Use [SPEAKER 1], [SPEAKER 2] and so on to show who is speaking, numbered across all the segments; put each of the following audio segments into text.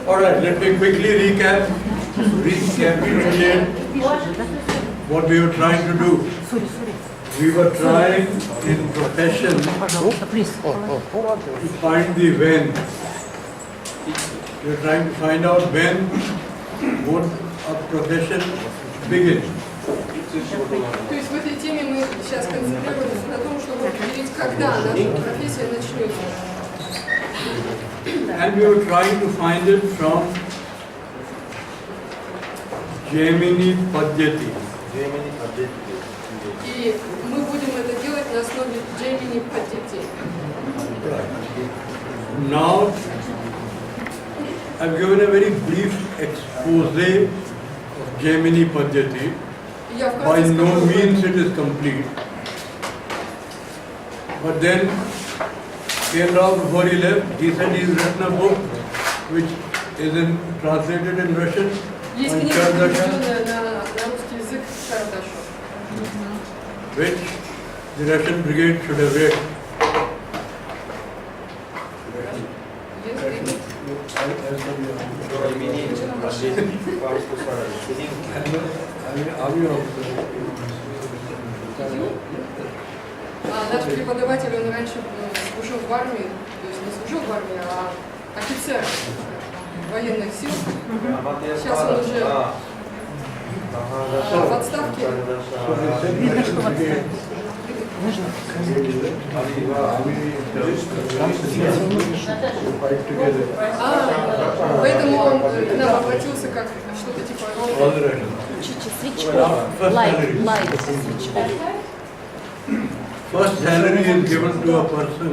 [SPEAKER 1] Alright, let me quickly recapitulate what we were trying to do. We were trying in profession to find the when. We were trying to find out when would a profession begin.
[SPEAKER 2] То есть в этой теме мы сейчас концентрируемся на том, чтобы определить, когда наша профессия начнется.
[SPEAKER 1] And we were trying to find it from Jaimini Paddhati.
[SPEAKER 2] И мы будем это делать на основе Джаймини Паддхати.
[SPEAKER 1] Now, I've given a very brief expose of Jaimini Paddhati. By no means it is complete. But then, K.N.Rao, before he left, he said he's written a book which is translated in Russian.
[SPEAKER 2] Есть книга, переведенная на русский язык Карташу.
[SPEAKER 1] Which the Russian brigade should have read.
[SPEAKER 2] Наш преподаватель, он раньше служил в армии, то есть не служил в армии, а офицер военных сил. Сейчас он уже в отставке. Поэтому он к нам обратился как что-то типа робота.
[SPEAKER 1] First salary is given to a person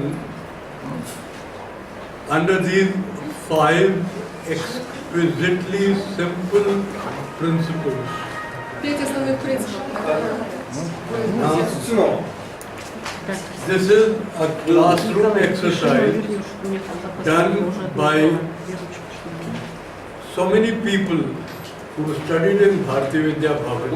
[SPEAKER 1] under these 5 exquisitely simple principles.
[SPEAKER 2] 5 основных принципов.
[SPEAKER 1] This is a classroom exercise done by so many people who studied in Bharati Vidya Bhavan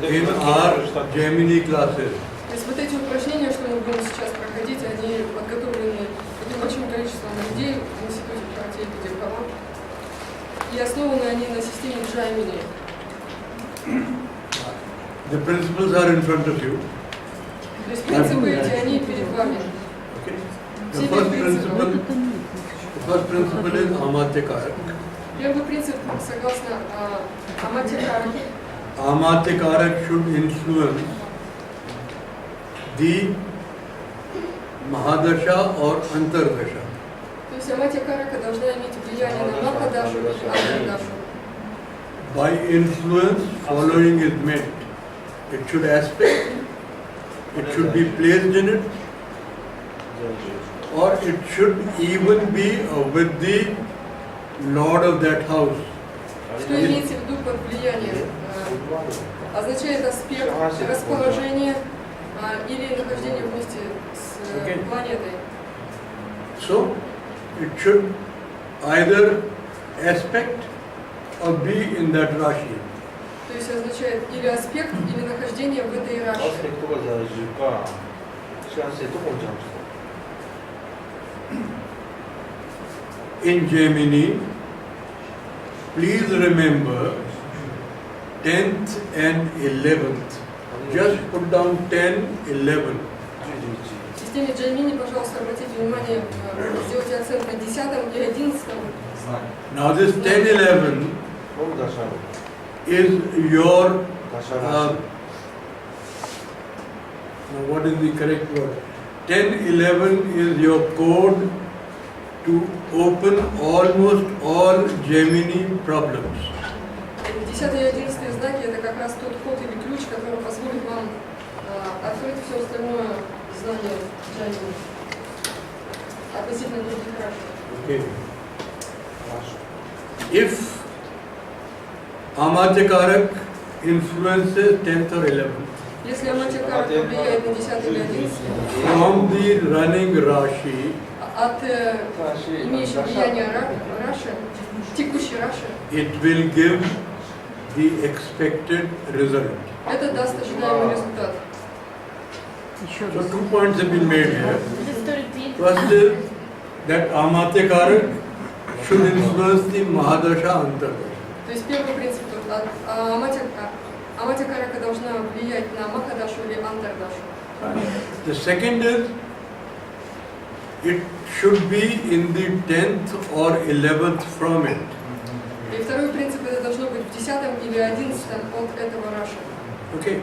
[SPEAKER 1] in our Jaimini classes.
[SPEAKER 2] То есть вот эти упражнения, что мы будем сейчас проходить, они подготовлены таким большим количеством людей в Институте Бхарати Видя Бхаван. И основаны они на системе Джаймини.
[SPEAKER 1] The principles are in front of you.
[SPEAKER 2] То есть принципы эти, они перед вами.
[SPEAKER 1] The first principle is Amatyakarak.
[SPEAKER 2] Первый принцип, согласно Аматьякараке.
[SPEAKER 1] Amatyakarak should influence the Mahadasha or Antardasha.
[SPEAKER 2] То есть Аматьякарака должна иметь влияние на Махадашу и Антардашу.
[SPEAKER 1] By influence, following is meant. It should aspect, it should be placed in it, or it should even be with the Lord of that house.
[SPEAKER 2] Что имеется в виду под влиянием? Означает аспект, расположение или нахождение вместе с планетой.
[SPEAKER 1] So, it should either aspect or be in that Rashi.
[SPEAKER 2] То есть означает или аспект, или нахождение в этой раше.
[SPEAKER 1] In Jaimini, please remember 10th and 11th. Just put down 10, 11.
[SPEAKER 2] В системе Джаймини, пожалуйста, обратите внимание, сделайте акцент на 10 и 11.
[SPEAKER 1] Now this 10, 11 is your, what is the correct word? 10, 11 is your code to open almost all Jaimini problems.
[SPEAKER 2] 10 и 11 знаки это как раз тот код или ключ, который позволит вам открыть все остальное знание Джаймини относительно других раш.
[SPEAKER 1] Okay. If Amatyakarak influences 10th or 11th,
[SPEAKER 2] если Аматьякарака влияет на 10 или 11,
[SPEAKER 1] from the running Rashi,
[SPEAKER 2] от имеющей влияние раши, текущей раши,
[SPEAKER 1] it will give the expected result.
[SPEAKER 2] это даст ожидаемый результат.
[SPEAKER 1] So 2 points have been made here. First is that Amatyakarak should influence the Mahadasha Antardasha.
[SPEAKER 2] То есть первый принцип тут, Амати Карака должна влиять на Махадашу или Антардашу.
[SPEAKER 1] The second is, it should be in the 10th or 11th from it.
[SPEAKER 2] И второй принцип, это должно быть в 10-м или 11-м от этого раша.
[SPEAKER 1] Okay.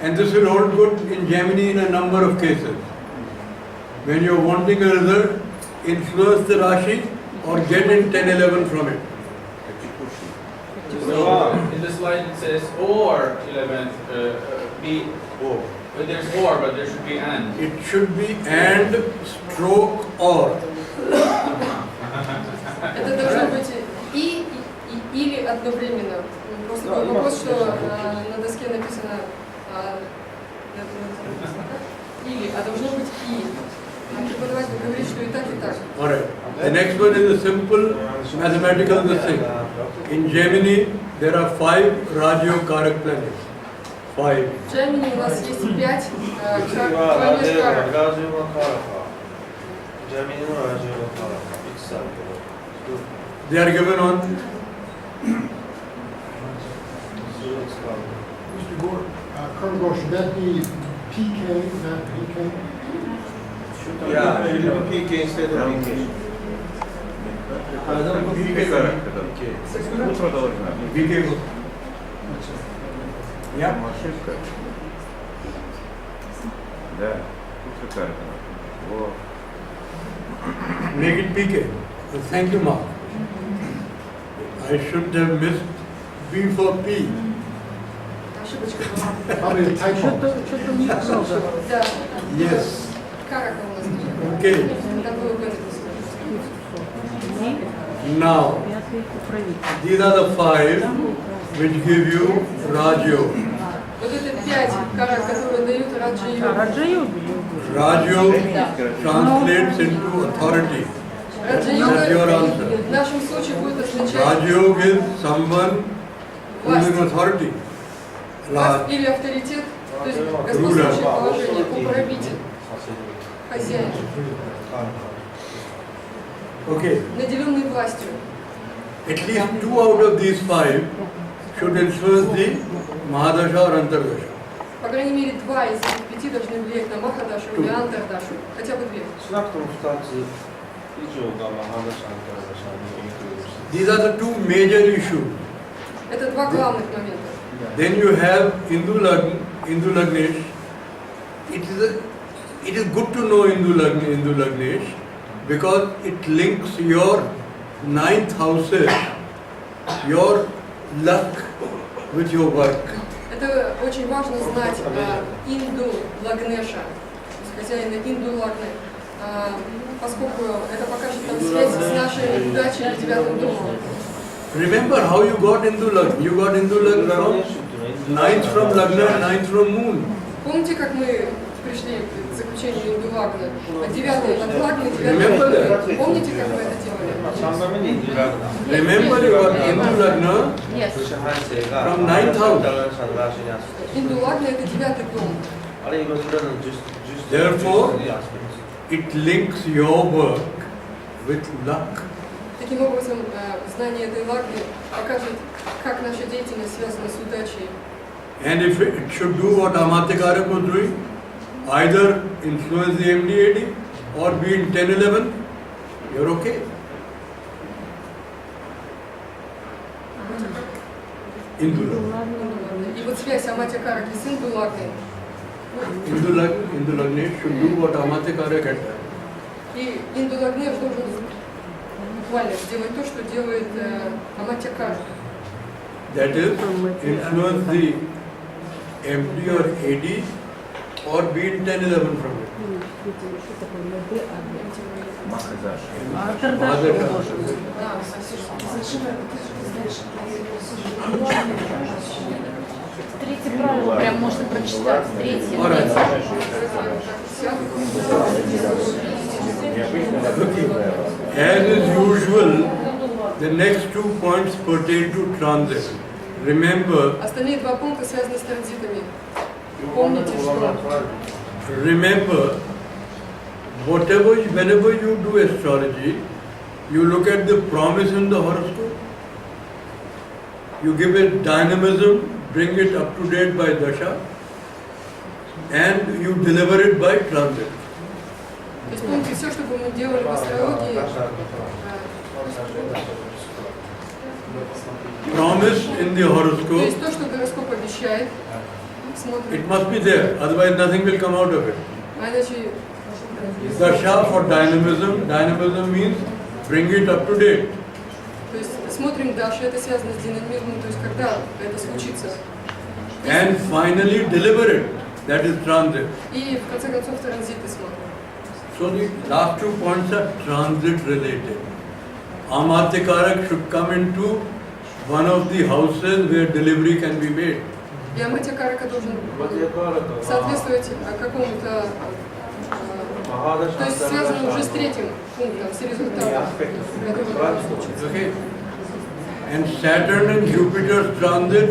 [SPEAKER 1] And this will hold good in Gemini in a number of cases. When you're wanting a result, influence the Rashi or get in 10-11 from it.
[SPEAKER 3] So in the slide it says or 11th, be or. But there's or, but there should be and.
[SPEAKER 1] It should be and stroke or.
[SPEAKER 2] Это должно быть и или одновременно. Просто вопрос, что на доске написано или, а должно быть и. Преподаватель говорит, что и так, и так.
[SPEAKER 1] Alright. The next one is a simple mathematical thing. In Gemini, there are 5 Rajyo Karak planets. 5.
[SPEAKER 2] В Gemini у нас есть 5 планет Карак.
[SPEAKER 1] They are given on
[SPEAKER 4] Mr. Gore, Colonel Gore, should that be PK, not PK?
[SPEAKER 5] Yeah, PK instead of PK.
[SPEAKER 1] Yeah.
[SPEAKER 6] Да, карта.
[SPEAKER 1] Make it PK. Thank you, Mark. I should have missed B for P.
[SPEAKER 2] Ошибочка была.
[SPEAKER 4] Probably a typo.
[SPEAKER 2] Да.
[SPEAKER 1] Yes.
[SPEAKER 2] Карака у нас.
[SPEAKER 1] Okay.
[SPEAKER 2] Там было Б написано.
[SPEAKER 1] Now, these are the 5 which give you Rajyo.
[SPEAKER 2] Вот это 5 карак, которые дают Раджа-йогу.
[SPEAKER 1] Rajyo translates into authority. That's your
[SPEAKER 2] Раджа-йога
[SPEAKER 1] answer.
[SPEAKER 2] в нашем случае будет означать
[SPEAKER 1] Rajyo is someone who is in authority.
[SPEAKER 2] власть или авторитет, то есть господствующее положение, управитель, хозяин,
[SPEAKER 1] Okay.
[SPEAKER 2] наделенный властью.
[SPEAKER 1] At least 2 out of these 5 should influence the Mahadasha or Antardasha.
[SPEAKER 2] По крайней мере, 2 из этих 5 должны влиять на Махадашу или Антардашу, хотя бы 2.
[SPEAKER 1] These are the 2 major issues.
[SPEAKER 2] Это 2 главных момента.
[SPEAKER 1] Then you have Hindu Lagnesh. It is good to know Hindu Lagnesh because it links your 9th houses, your luck with your work.
[SPEAKER 2] Это очень важно знать Инду Лагнеша, хозяина Инду Лагне, поскольку это покажет нам связь с нашей удачей и 9-м домом.
[SPEAKER 1] Remember how you got Hindu Lagna? You got Hindu Lagna from 9th from Lagna and 9th from Moon.
[SPEAKER 2] Помните, как мы пришли к заключению Инду Лагны? 9-й от Лагны, 9-й
[SPEAKER 1] Remember
[SPEAKER 2] от
[SPEAKER 1] that?
[SPEAKER 2] Лагны. Помните, как мы это делали?
[SPEAKER 1] Remember you got Hindu Lagna from 9th house.
[SPEAKER 2] Инду Лагна это 9-й дом.
[SPEAKER 1] Therefore, it links your work with luck.
[SPEAKER 2] Таким образом, знание этой Лагны покажет, как наша деятельность связана с удачей.
[SPEAKER 1] And if it should do what Amatya Karak was doing, either influence the MDAD or be in 10-11, you're okay. Hindu Lagna.
[SPEAKER 2] И вот связь Аматя Караки с Инду Лагной.
[SPEAKER 1] Hindu Lagna should do what Amatya Karak had done.
[SPEAKER 2] И Инду Лагнеш должен буквально сделать то, что делает Аматя Карак.
[SPEAKER 1] That is, influence the MD or AD or be in 10-11 from it.
[SPEAKER 7] Третье правило прям можно прочитать. Третье.
[SPEAKER 1] As is usual, the next 2 points pertain to transit. Remember,
[SPEAKER 2] Остальные 2 пункта связаны с транзитами. Помните, что
[SPEAKER 1] whenever you do astrology, You look at the promise in the horoscope, you give it dynamism, bring it up to date by dasha, and you deliver it by transit.
[SPEAKER 2] То есть помните, все, что бы мы делали в астрологии,
[SPEAKER 1] Promise in the
[SPEAKER 2] то
[SPEAKER 1] horoscope,
[SPEAKER 2] есть то, что гороскоп обещает, смотрим,
[SPEAKER 1] it must be there, otherwise nothing will come out of it.
[SPEAKER 2] а иначе
[SPEAKER 1] Dasha for dynamism, dynamism means bring it up to date.
[SPEAKER 2] то есть смотрим дальше, это связано с динамизмом, то есть когда это случится.
[SPEAKER 1] And finally deliver it, that is transit.
[SPEAKER 2] И в конце концов транзиты смотрим.
[SPEAKER 1] So the last 2 points are transit related. Amatyakarak should come into one of the houses where delivery can be made.
[SPEAKER 2] И Аматьякарака должен соответствовать какому-то, то есть связано уже с третьим пунктом, с результатом, который должен случиться.
[SPEAKER 1] Okay. And Saturn and Jupiter's transit,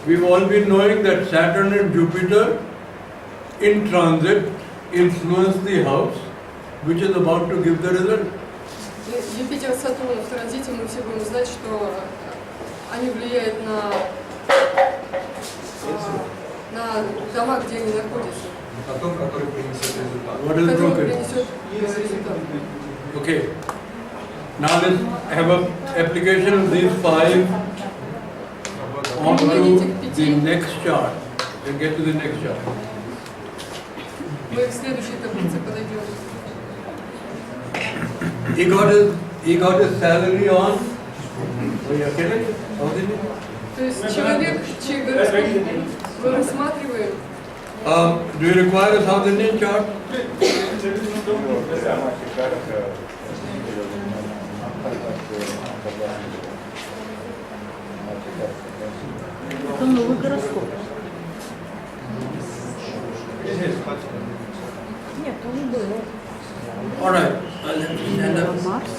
[SPEAKER 1] we've all been knowing that Saturn and Jupiter in transit influence the house which is about to give the result.
[SPEAKER 2] Юпитер, Сатурн в транзите, мы все будем знать, что они влияют на дома, где они находятся.
[SPEAKER 5] О том, который принесет результат.
[SPEAKER 1] What is
[SPEAKER 2] Который
[SPEAKER 1] broken?
[SPEAKER 2] принесет результат.
[SPEAKER 1] Okay. Now let's have an application of these 5 onto the next chart. We'll get to the next chart.
[SPEAKER 2] Мы к следующей таблице подойдем.
[SPEAKER 1] He got his salary on. So you are kidding? How did he?
[SPEAKER 2] То есть человек, чей гороскоп мы рассматриваем,
[SPEAKER 1] Do you require a South Indian chart?
[SPEAKER 7] Это новый гороскоп. Нет, он был.
[SPEAKER 1] All right. Let's stand up.
[SPEAKER 7] Марс.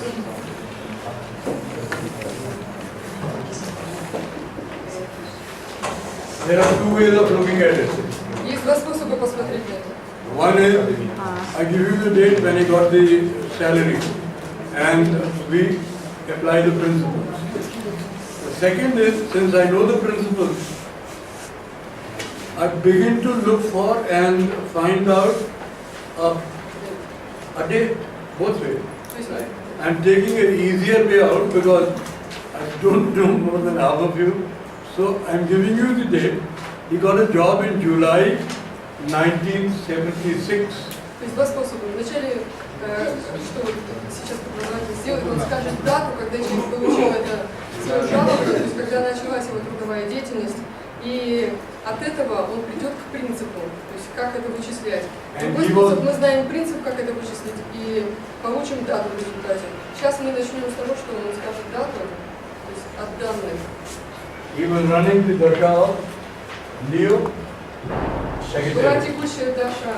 [SPEAKER 1] There are 2 ways of looking at it.
[SPEAKER 2] есть два способа посмотреть на это.
[SPEAKER 1] One is I give you the date when he got the salary, and we apply the principles. The second is, since I know the principles, I begin to look for and find out a date, both ways.
[SPEAKER 2] То есть
[SPEAKER 1] I'm taking an easier way out because I don't know more than half of you. So I'm giving you the date. He got a job in July 1976.
[SPEAKER 2] То есть два способа. Вначале, что вот сейчас преподаватель сделает, он скажет дату, когда человек получил это свою жалобу, то есть когда началась его трудовая деятельность, и от этого он придет к принципу, то есть как это вычислять. Другой способ, мы знаем принцип, как это вычислить, и получим дату в результате. Сейчас мы начнем с того, что он скажет дату, то есть от данных.
[SPEAKER 1] He was running the Dasha of Leo,
[SPEAKER 2] Была
[SPEAKER 1] Sagittarius.
[SPEAKER 2] текущая Даша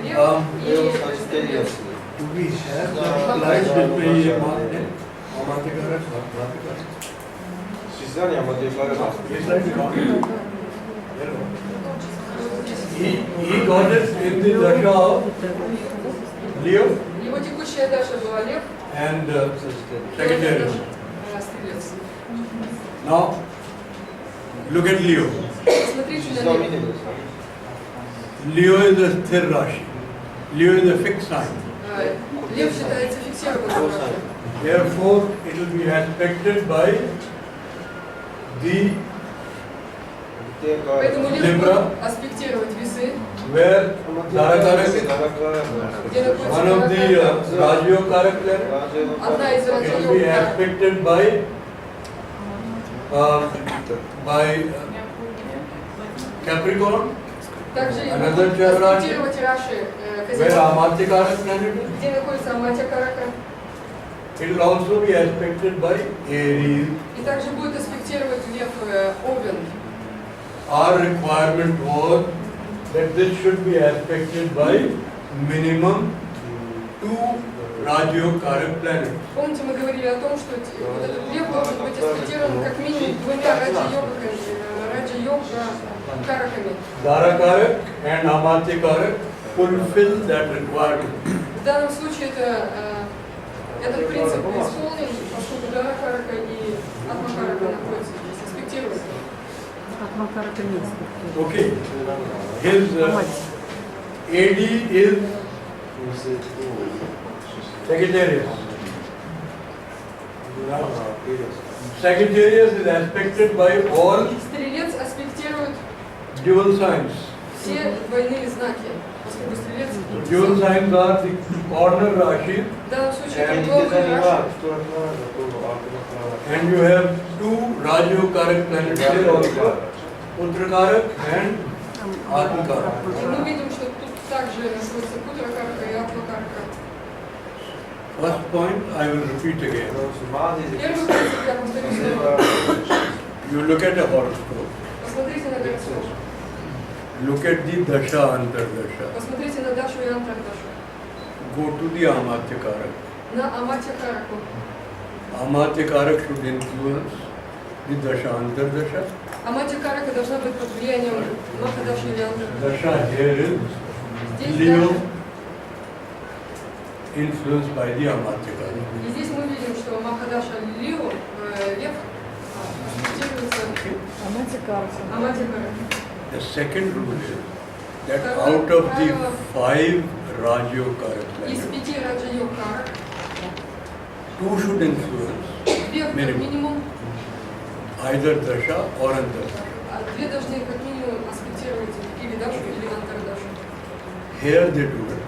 [SPEAKER 2] Лев и Стрелец.
[SPEAKER 1] Do we have the slides that we marked in?
[SPEAKER 5] Связание Аматьякарака.
[SPEAKER 1] He got it in the Dasha of Leo
[SPEAKER 2] Его текущая Даша была Лев,
[SPEAKER 1] and Sagittarius.
[SPEAKER 2] Стрелец.
[SPEAKER 1] Now, look at Leo.
[SPEAKER 2] Посмотрите на Лев.
[SPEAKER 1] Leo is a sthir Rashi. Leo is a fixed sign.
[SPEAKER 2] Лев считается фиксированным знаком.
[SPEAKER 1] Therefore, it will be aspected by the
[SPEAKER 2] Поэтому Лев
[SPEAKER 1] Libra,
[SPEAKER 2] будет аспектировать весы,
[SPEAKER 1] where Dharakarak is
[SPEAKER 2] где находится
[SPEAKER 1] one of the Rajyogarak planets.
[SPEAKER 2] одна из
[SPEAKER 1] It will be
[SPEAKER 2] Раджа-йог.
[SPEAKER 1] aspected by Capricorn,
[SPEAKER 2] Также
[SPEAKER 1] Another
[SPEAKER 2] будут
[SPEAKER 1] Rashi,
[SPEAKER 2] аспектировать Раши,
[SPEAKER 1] where
[SPEAKER 2] Козерог,
[SPEAKER 1] Amatyakarak planet is.
[SPEAKER 2] где находится Аматьякарака.
[SPEAKER 1] It will also be aspected by Aries.
[SPEAKER 2] И также будет аспектировать Лев Овен.
[SPEAKER 1] Our requirement was that this should be aspected by minimum 2 Rajyogarak planets.
[SPEAKER 2] Помните, мы говорили о том, что вот этот Лев должен быть аспектирован как минимум двумя Раджа-йога-караками.
[SPEAKER 1] Dharakarak and Amatyakarak fulfill that requirement.
[SPEAKER 2] В данном случае этот принцип исполнен, поскольку Дара Карака и Атма Карака находятся здесь, аспектируются.
[SPEAKER 7] Атма Карака не аспектирует.
[SPEAKER 1] Okay. His AD is Sagittarius. Sagittarius is aspected by all
[SPEAKER 2] Стрелец аспектирует
[SPEAKER 1] dual signs.
[SPEAKER 2] все двойные знаки, поскольку стрелец
[SPEAKER 1] Dual signs are the corner Rashi,
[SPEAKER 2] в данном случае это угловый Раши.
[SPEAKER 1] and you have two Rajo Karak planets here also, Uttara Karak and Atma Karak.
[SPEAKER 2] И мы видим, что тут также находится Путра Карака и Атма Карака.
[SPEAKER 1] First point I will repeat again.
[SPEAKER 2] Первый принцип, я повторю снова.
[SPEAKER 1] You look at a horoscope.
[SPEAKER 2] Посмотрите на гороскоп.
[SPEAKER 1] Look at the Dasha Antardasha.
[SPEAKER 2] Посмотрите на Дашу и Антардашу.
[SPEAKER 1] Go to the Amatya Karak.
[SPEAKER 2] На Аматья Караку.
[SPEAKER 1] Amatya Karak should influence the Dasha Antardasha.
[SPEAKER 2] Аматья Карака должна быть под влиянием Махадаши или Антардаши.
[SPEAKER 1] Dasha here is
[SPEAKER 2] Здесь
[SPEAKER 1] Leo
[SPEAKER 2] Даша.
[SPEAKER 1] influenced by the Amatya Karak.
[SPEAKER 2] И здесь мы видим, что Махадаша Лео, Лев, аспектируется
[SPEAKER 7] Аматья Карака.
[SPEAKER 2] Аматья Карака.
[SPEAKER 1] The second rule is that out of the 5 Rajo Karak
[SPEAKER 2] Из
[SPEAKER 1] planets,
[SPEAKER 2] 5 Раджа-йог Карак,
[SPEAKER 1] 2 should influence
[SPEAKER 2] 2 как минимум,
[SPEAKER 1] either Dasha or Antardasha.
[SPEAKER 2] а 2 должны как минимум аспектировать или Дашу, или Антардашу.
[SPEAKER 1] Here they do it.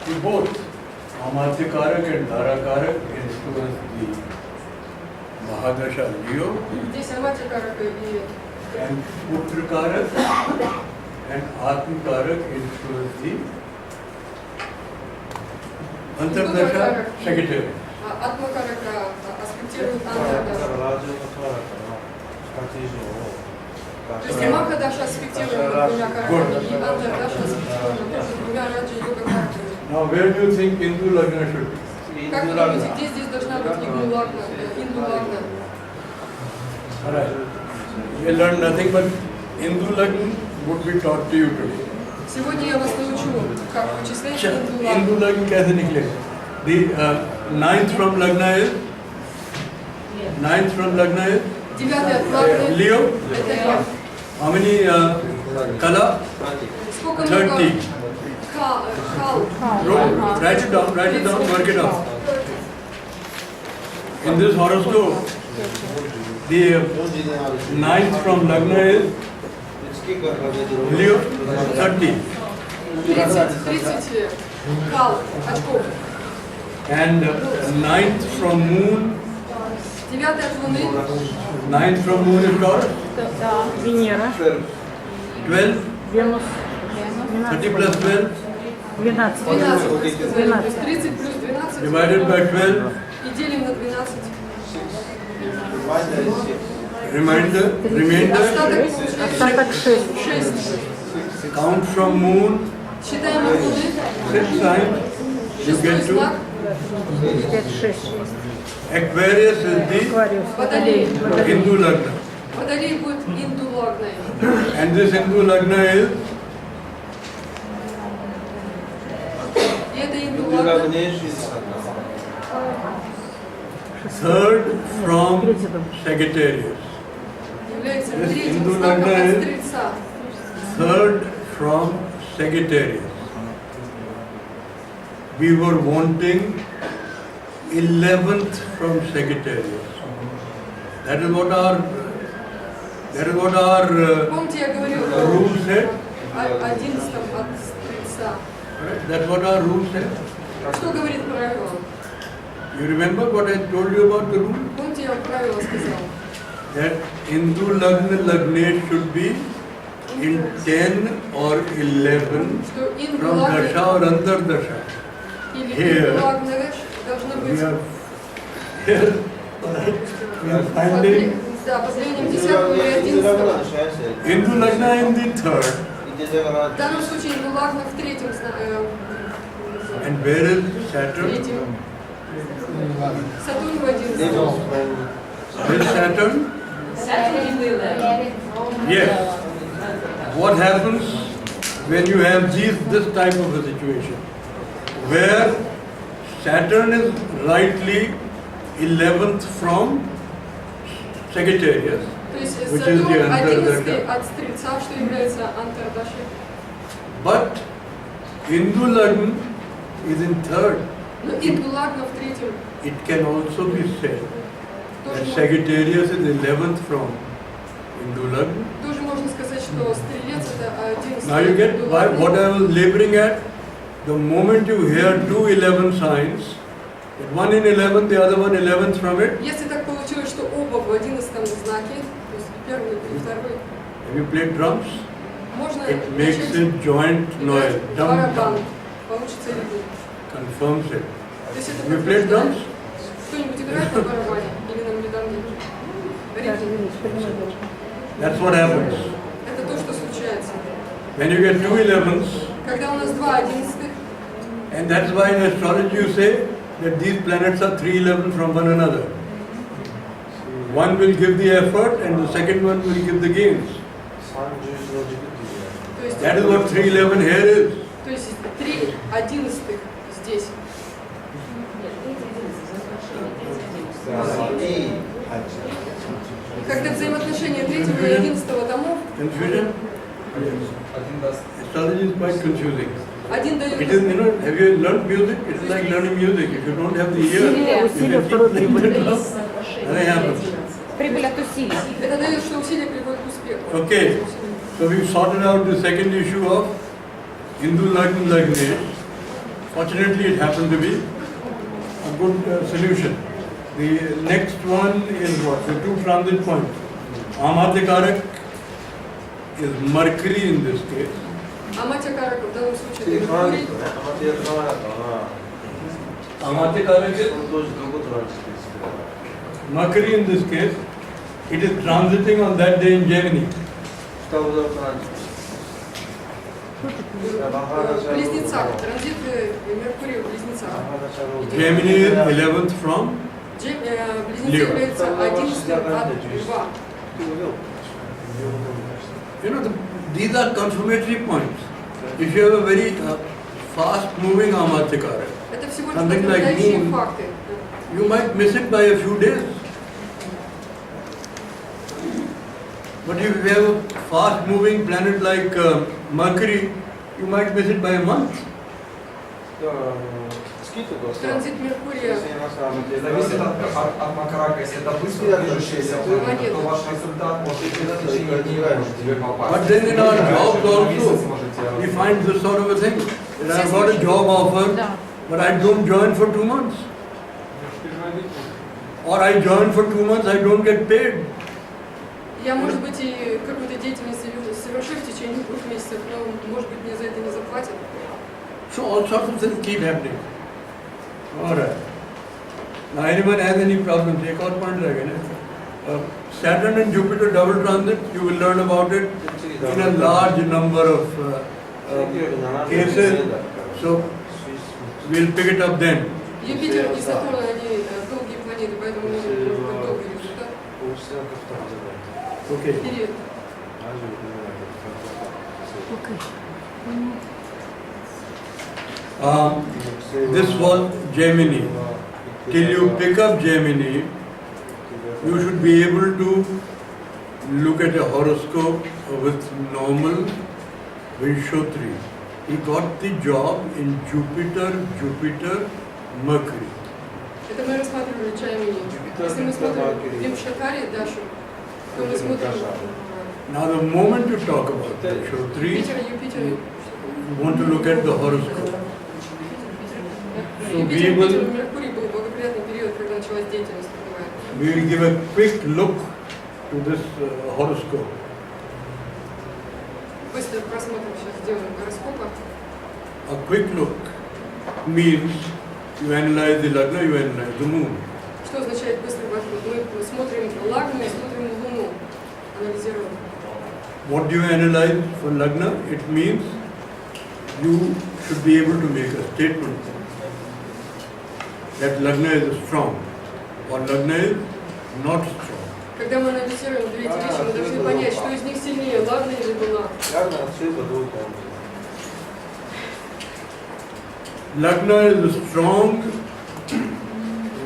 [SPEAKER 1] The both Amatya Karak and Dara Karak influence the Mahadasha Leo
[SPEAKER 2] Здесь Аматья Карака и
[SPEAKER 1] and Putra Karak and Atma Karak influence the Antardasha Sagittarius.
[SPEAKER 2] Атма Карака аспектирует Антардашу. То есть Махадаша аспектирована 2 караками, и Антардаша аспектирована тоже 2 Раджа-йога Караками.
[SPEAKER 1] Now where do you think Hindu Lagna should be?
[SPEAKER 2] Как вы думаете, где здесь должна быть Инду Лагна?
[SPEAKER 1] Alright. You learn nothing but Hindu Lagna would be taught to you today.
[SPEAKER 2] Сегодня я вас научу, как вычислять Инду
[SPEAKER 1] Hindu
[SPEAKER 2] Лагну.
[SPEAKER 1] Lagna कैसे निकले? The ninth from Lagna is? Ninth from Lagna is?
[SPEAKER 2] 9 от Лагны.
[SPEAKER 1] Leo.
[SPEAKER 2] Это Лев.
[SPEAKER 1] How many Kala?
[SPEAKER 2] Сколько много
[SPEAKER 1] 30.
[SPEAKER 2] Кал.
[SPEAKER 1] Write it down, work it out. In this horoscope, the ninth from Lagna is Leo 30.
[SPEAKER 2] 30 Кал очков.
[SPEAKER 1] And ninth from Moon,
[SPEAKER 2] 9 от Луны.
[SPEAKER 1] ninth from Moon is Taurus.
[SPEAKER 7] Да. Венера.
[SPEAKER 1] 12,
[SPEAKER 7] Венус.
[SPEAKER 1] 30 plus 12,
[SPEAKER 7] 12.
[SPEAKER 2] 12, вы сказали. То есть 30 плюс 12.
[SPEAKER 1] divided by 12,
[SPEAKER 2] И делим на 12.
[SPEAKER 1] remainder,
[SPEAKER 2] Остаток получается
[SPEAKER 7] Остаток 6.
[SPEAKER 2] 6.
[SPEAKER 1] count from Moon,
[SPEAKER 2] Считаем от Луны.
[SPEAKER 1] 6 signs, you
[SPEAKER 2] 6-й
[SPEAKER 1] get
[SPEAKER 2] знак.
[SPEAKER 1] to
[SPEAKER 7] 5, 6.
[SPEAKER 1] Aquarius is the
[SPEAKER 7] Аквариус. Водолей.
[SPEAKER 1] Hindu Lagna.
[SPEAKER 2] Водолей будет Инду Лагной.
[SPEAKER 1] And this Hindu Lagna is
[SPEAKER 2] И это Инду Лагна.
[SPEAKER 1] third from Sagittarius.
[SPEAKER 2] Является
[SPEAKER 1] This
[SPEAKER 2] третьим
[SPEAKER 1] Hindu
[SPEAKER 2] знаком
[SPEAKER 1] Lagna
[SPEAKER 2] от
[SPEAKER 1] is
[SPEAKER 2] Стрельца.
[SPEAKER 1] third from Sagittarius. We were wanting 11th from Sagittarius. That is what our
[SPEAKER 2] Помните, я говорил
[SPEAKER 1] rule said.
[SPEAKER 2] о 11-м от Стрельца.
[SPEAKER 1] Right? That's what our rule said.
[SPEAKER 2] Что говорит правило?
[SPEAKER 1] You remember what I told you about the rule?
[SPEAKER 2] Помните, я правило сказал?
[SPEAKER 1] That Hindu Lagna should be in 10 or 11
[SPEAKER 2] Что Инду
[SPEAKER 1] from Dasha or
[SPEAKER 2] Лагна
[SPEAKER 1] Antardasha.
[SPEAKER 2] или
[SPEAKER 1] Here.
[SPEAKER 2] Инду Лагна должны
[SPEAKER 1] We
[SPEAKER 2] быть
[SPEAKER 1] are here. We are finding
[SPEAKER 2] да, последним 10-м или 11-м.
[SPEAKER 1] Hindu Lagna in the third.
[SPEAKER 2] В данном случае Инду Лагна в 3-м
[SPEAKER 1] And where is Saturn?
[SPEAKER 2] Сатурн в 11-м.
[SPEAKER 1] Where is Saturn? Yes. What happens when you have this type of a situation, where Saturn is rightly 11th from Sagittarius,
[SPEAKER 2] То есть
[SPEAKER 1] which is the
[SPEAKER 2] Сатурн 11
[SPEAKER 1] Antardasha.
[SPEAKER 2] от Стрельца, что является Антардашей.
[SPEAKER 1] But Hindu Lagna is in third.
[SPEAKER 2] Но Инду Лагна в третьем
[SPEAKER 1] It can also be said that
[SPEAKER 2] тоже,
[SPEAKER 1] Sagittarius is 11th from Hindu Lagna.
[SPEAKER 2] тоже можно сказать, что Стрелец это 11
[SPEAKER 1] Now you get
[SPEAKER 2] Инду
[SPEAKER 1] why,
[SPEAKER 2] Лагны.
[SPEAKER 1] what I was laboring at. The moment you hear two 11 signs, that one in 11, the other one 11th from it.
[SPEAKER 2] Если так получилось, что оба в 11-м знаке, то есть первый и второй,
[SPEAKER 1] Have you played drums?
[SPEAKER 2] можно
[SPEAKER 1] It makes
[SPEAKER 2] начать
[SPEAKER 1] a joint noise.
[SPEAKER 2] играть
[SPEAKER 1] Dum
[SPEAKER 2] барабан,
[SPEAKER 1] dum.
[SPEAKER 2] получится ритм.
[SPEAKER 1] Confirms it.
[SPEAKER 2] То есть это
[SPEAKER 1] Have you played drums?
[SPEAKER 2] кто-нибудь играет на барабане или на мриданге? Ритм.
[SPEAKER 1] That's what happens.
[SPEAKER 2] Это то, что случается.
[SPEAKER 1] When you get two 11s,
[SPEAKER 2] Когда у нас два 11-х,
[SPEAKER 1] and that's why in astrology you say that these planets are 311 from one another. One will give the effort and the second one will give the gains.
[SPEAKER 2] то есть,
[SPEAKER 1] That is what 311 here is.
[SPEAKER 2] то есть 3 11-х здесь. Когда взаимоотношения 3-го и 11-го домов,
[SPEAKER 1] Confusion? Astrology is quite confusing.
[SPEAKER 2] один
[SPEAKER 1] It
[SPEAKER 2] дает...
[SPEAKER 1] is, have you learned music? It is like learning music. If you don't have the ear,
[SPEAKER 7] Усилие
[SPEAKER 1] you
[SPEAKER 7] второй
[SPEAKER 1] can keep
[SPEAKER 7] прибыли.
[SPEAKER 1] playing the drum. Nothing happens.
[SPEAKER 7] Прибыль от усилий.
[SPEAKER 2] Это дает, что усилия приводят к успеху.
[SPEAKER 1] Okay, so we've sorted out the second issue of Hindu Lagna Lagnesh. Fortunately, it happened to be a good solution. The next one is what? The two transit points. Amadhyakarak is Mercury in this case.
[SPEAKER 2] А Матьякарака в данном случае это Меркурий.
[SPEAKER 1] Amadhyakarak is Mercury in this case. It is transiting on that day in Gemini.
[SPEAKER 2] В Близнецах. Транзит Меркурия в Близнецах.
[SPEAKER 1] Gemini is 11th from
[SPEAKER 2] Близнецы являются 11-м от Льва.
[SPEAKER 1] You know, these are confirmatory points. If you have a very fast-moving Amadhyakarak,
[SPEAKER 2] Это всего лишь
[SPEAKER 1] Something like
[SPEAKER 2] подтверждающие
[SPEAKER 1] moon.
[SPEAKER 2] факты.
[SPEAKER 1] you might miss it by a few days. But if you have a fast-moving planet like Mercury, you might miss it by a month.
[SPEAKER 2] Транзит Меркурия.
[SPEAKER 5] Зависит от макарака. Если это быстро движущаяся планета, то ваш результат может быть в течение дня можете попасть.
[SPEAKER 1] But then in our jobs also, we find this sort of a thing. That I've got a job offer,
[SPEAKER 7] Да.
[SPEAKER 1] but I don't join for 2 months. Or I join for 2 months, I don't get paid.
[SPEAKER 2] Я, может быть, и какую-то деятельность совершу в течение 2 месяцев, но, может быть, мне за это не заплатят.
[SPEAKER 1] So all sorts of things keep happening. Alright. Now anyone has any problems? Take out point again. Saturn and Jupiter double transit, you will learn about it in a large number of cases. So we'll pick it up then.
[SPEAKER 2] Юпитер и Сатурн, они долгие планеты, поэтому у них может быть долгий результат.
[SPEAKER 1] Okay.
[SPEAKER 2] Период.
[SPEAKER 1] This was Gemini. Till you pick up Gemini, you should be able to look at a horoscope with normal Vishotri. He got the job in Jupiter, Mercury.
[SPEAKER 2] Это мы рассматривали Джаймини. Если мы смотрим Вимшакари, Дашу, то мы смотрим
[SPEAKER 1] Now the moment you talk about Vishotri,
[SPEAKER 2] Юпитер, Юпитер.
[SPEAKER 1] you want to look at the horoscope.
[SPEAKER 2] Юпитер, Юпитер, Меркурий был благоприятный период, когда началась деятельность.
[SPEAKER 1] We will give a quick look to this horoscope.
[SPEAKER 2] Быстро просмотрим, сейчас сделаем гороскопа.
[SPEAKER 1] A quick look means you analyze the lagna, you analyze the moon.
[SPEAKER 2] Что означает быстрый подход? Мы смотрим лагну и смотрим луну, анализируем.
[SPEAKER 1] What do you analyze for lagna? It means you should be able to make a statement that lagna is strong or lagna is not strong.
[SPEAKER 2] Когда мы анализируем две эти вещи, мы должны понять, что из них сильнее, лагна или луна.
[SPEAKER 1] Lagna is strong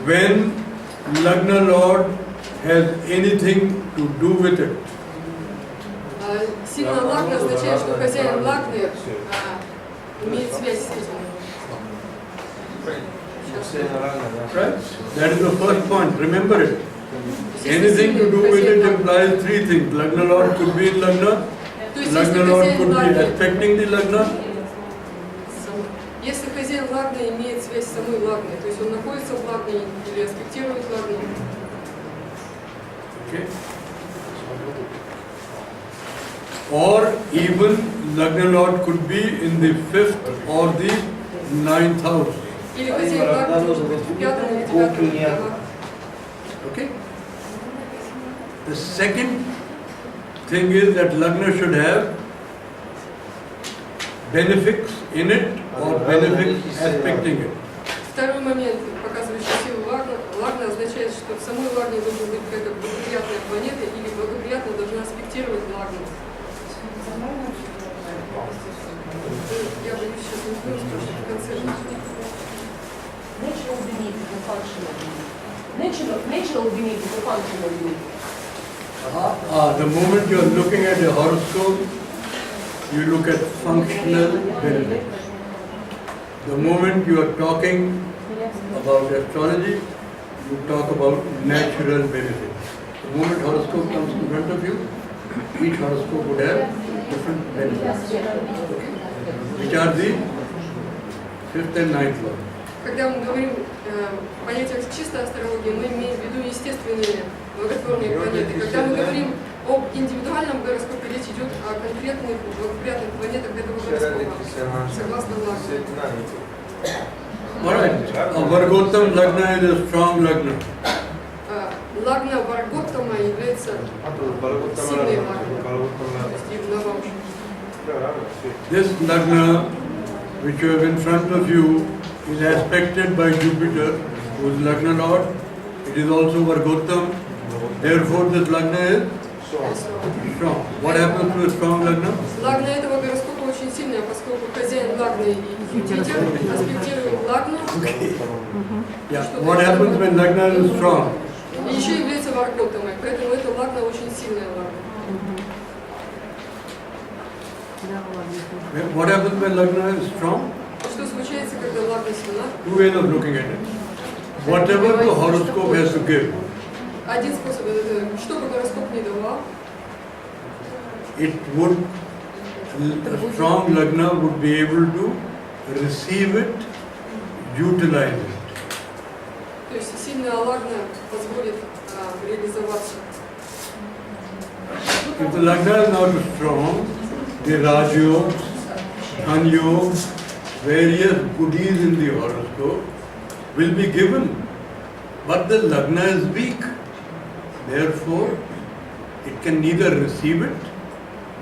[SPEAKER 1] when Lagna Lord has anything to do with it.
[SPEAKER 2] Сильно лагна означает, что хозяин лагны имеет связь с этим.
[SPEAKER 1] Right? That is the first point. Remember it. Anything to do with it implies three things. Lagna Lord could be in Lagna. Lagna Lord could be aspecting the Lagna.
[SPEAKER 2] Если хозяин лагны имеет связь с самой лагной, то есть он находится в лагне или аспектирует лагну.
[SPEAKER 1] Okay. Or even Lagna Lord could be in the 5th or the 9th house.
[SPEAKER 2] Или хозяин лагны может быть в 5-м или 9-м домах.
[SPEAKER 1] Okay. The second thing is that Lagna should have benefics in it or benefics aspecting it.
[SPEAKER 2] Второй момент, показывающий силу лагна, означает, что в самой лагне должна быть какая-то благоприятная планета или благоприятно должна аспектировать лагну. Я боюсь, сейчас не знаю, что в конце.
[SPEAKER 8] Natural beneath the functional beneath. Natural beneath the functional beneath.
[SPEAKER 1] The moment you are looking at a horoscope, you look at functional benefits. The moment you are talking about astrology, you talk about natural benefits. The moment horoscope comes in front of you, each horoscope would have different benefits, which are the 5th and 9th law.
[SPEAKER 2] Когда мы говорим в понятиях чистой астрологии, мы имеем в виду естественные благотворные планеты. Когда мы говорим об индивидуальном гороскопе, речь идет о конкретных благоприятных планетах этого гороскопа, согласно лагну.
[SPEAKER 1] Alright, Vargottam Lagna is a strong Lagna.
[SPEAKER 2] Лагна Варготтама является сильной лагной, то есть Явнавамша.
[SPEAKER 1] This Lagna, which you have in front of you, is aspected by Jupiter, who is Lagna Lord. It is also Vargottam. Therefore, this Lagna is strong. What happens to a strong Lagna?
[SPEAKER 2] Лагна этого гороскопа очень сильная, поскольку хозяин лагны Юпитер аспектирует лагну.
[SPEAKER 1] Yeah. What happens when Lagna is strong?
[SPEAKER 2] И еще является Варготтамой, поэтому эта лагна очень сильная лагна.
[SPEAKER 1] What happens when Lagna is strong?
[SPEAKER 2] Что случается, когда лагна сильна?
[SPEAKER 1] Two ways of looking at it. Whatever the horoscope has to give,
[SPEAKER 2] Один способ это, что бы гороскоп ни давал,
[SPEAKER 1] it would, a strong Lagna would be able to receive it, utilize it.
[SPEAKER 2] то есть сильная лагна позволит реализоваться.
[SPEAKER 1] If the Lagna is not strong, the Rajyogs, Dhanyogs, various goodies in the horoscope will be given, but the Lagna is weak. Therefore, it can neither receive it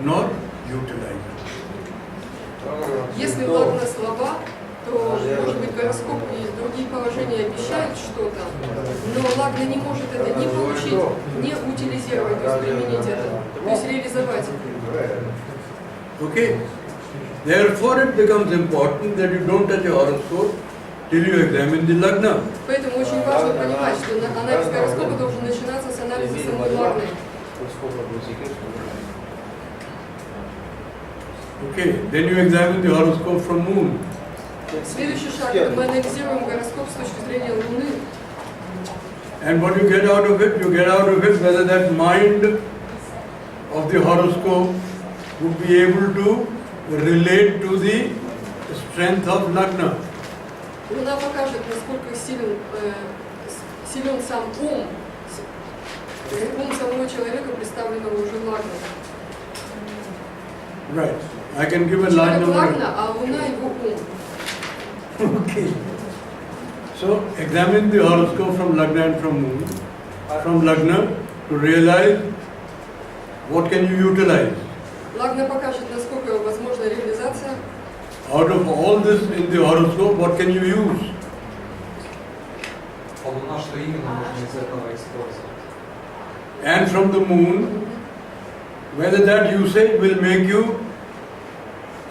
[SPEAKER 1] nor utilize it.
[SPEAKER 2] Если лагна слаба, то, может быть, гороскоп и другие положения обещают что-то, но лагна не может это ни получить, ни утилизировать, то есть применить это, то есть реализовать.
[SPEAKER 1] Okay? Therefore, it becomes important that you don't touch a horoscope till you examine the Lagna.
[SPEAKER 2] Поэтому очень важно понимать, что анализ гороскопа должен начинаться с анализа самой лагны.
[SPEAKER 1] Okay, then you examine the horoscope from moon.
[SPEAKER 2] Следующий шаг, мы анализируем гороскоп с точки зрения Луны.
[SPEAKER 1] And what you get out of it whether that mind of the horoscope would be able to relate to the strength of Lagna.
[SPEAKER 2] Луна покажет, насколько силен сам ум самого человека, представленного уже лагной.
[SPEAKER 1] Right. I can give a line
[SPEAKER 2] Человек
[SPEAKER 1] number.
[SPEAKER 2] лагна, а Луна его ум.
[SPEAKER 1] Okay. So examine the horoscope from Lagna and from moon. From Lagna to realize what can you utilize.
[SPEAKER 2] Лагна покажет, насколько возможна реализация.
[SPEAKER 1] Out of all this in the horoscope, what can you use?
[SPEAKER 5] А Луна, что именно можно из этого использовать?
[SPEAKER 1] And from the moon, whether that usage will make you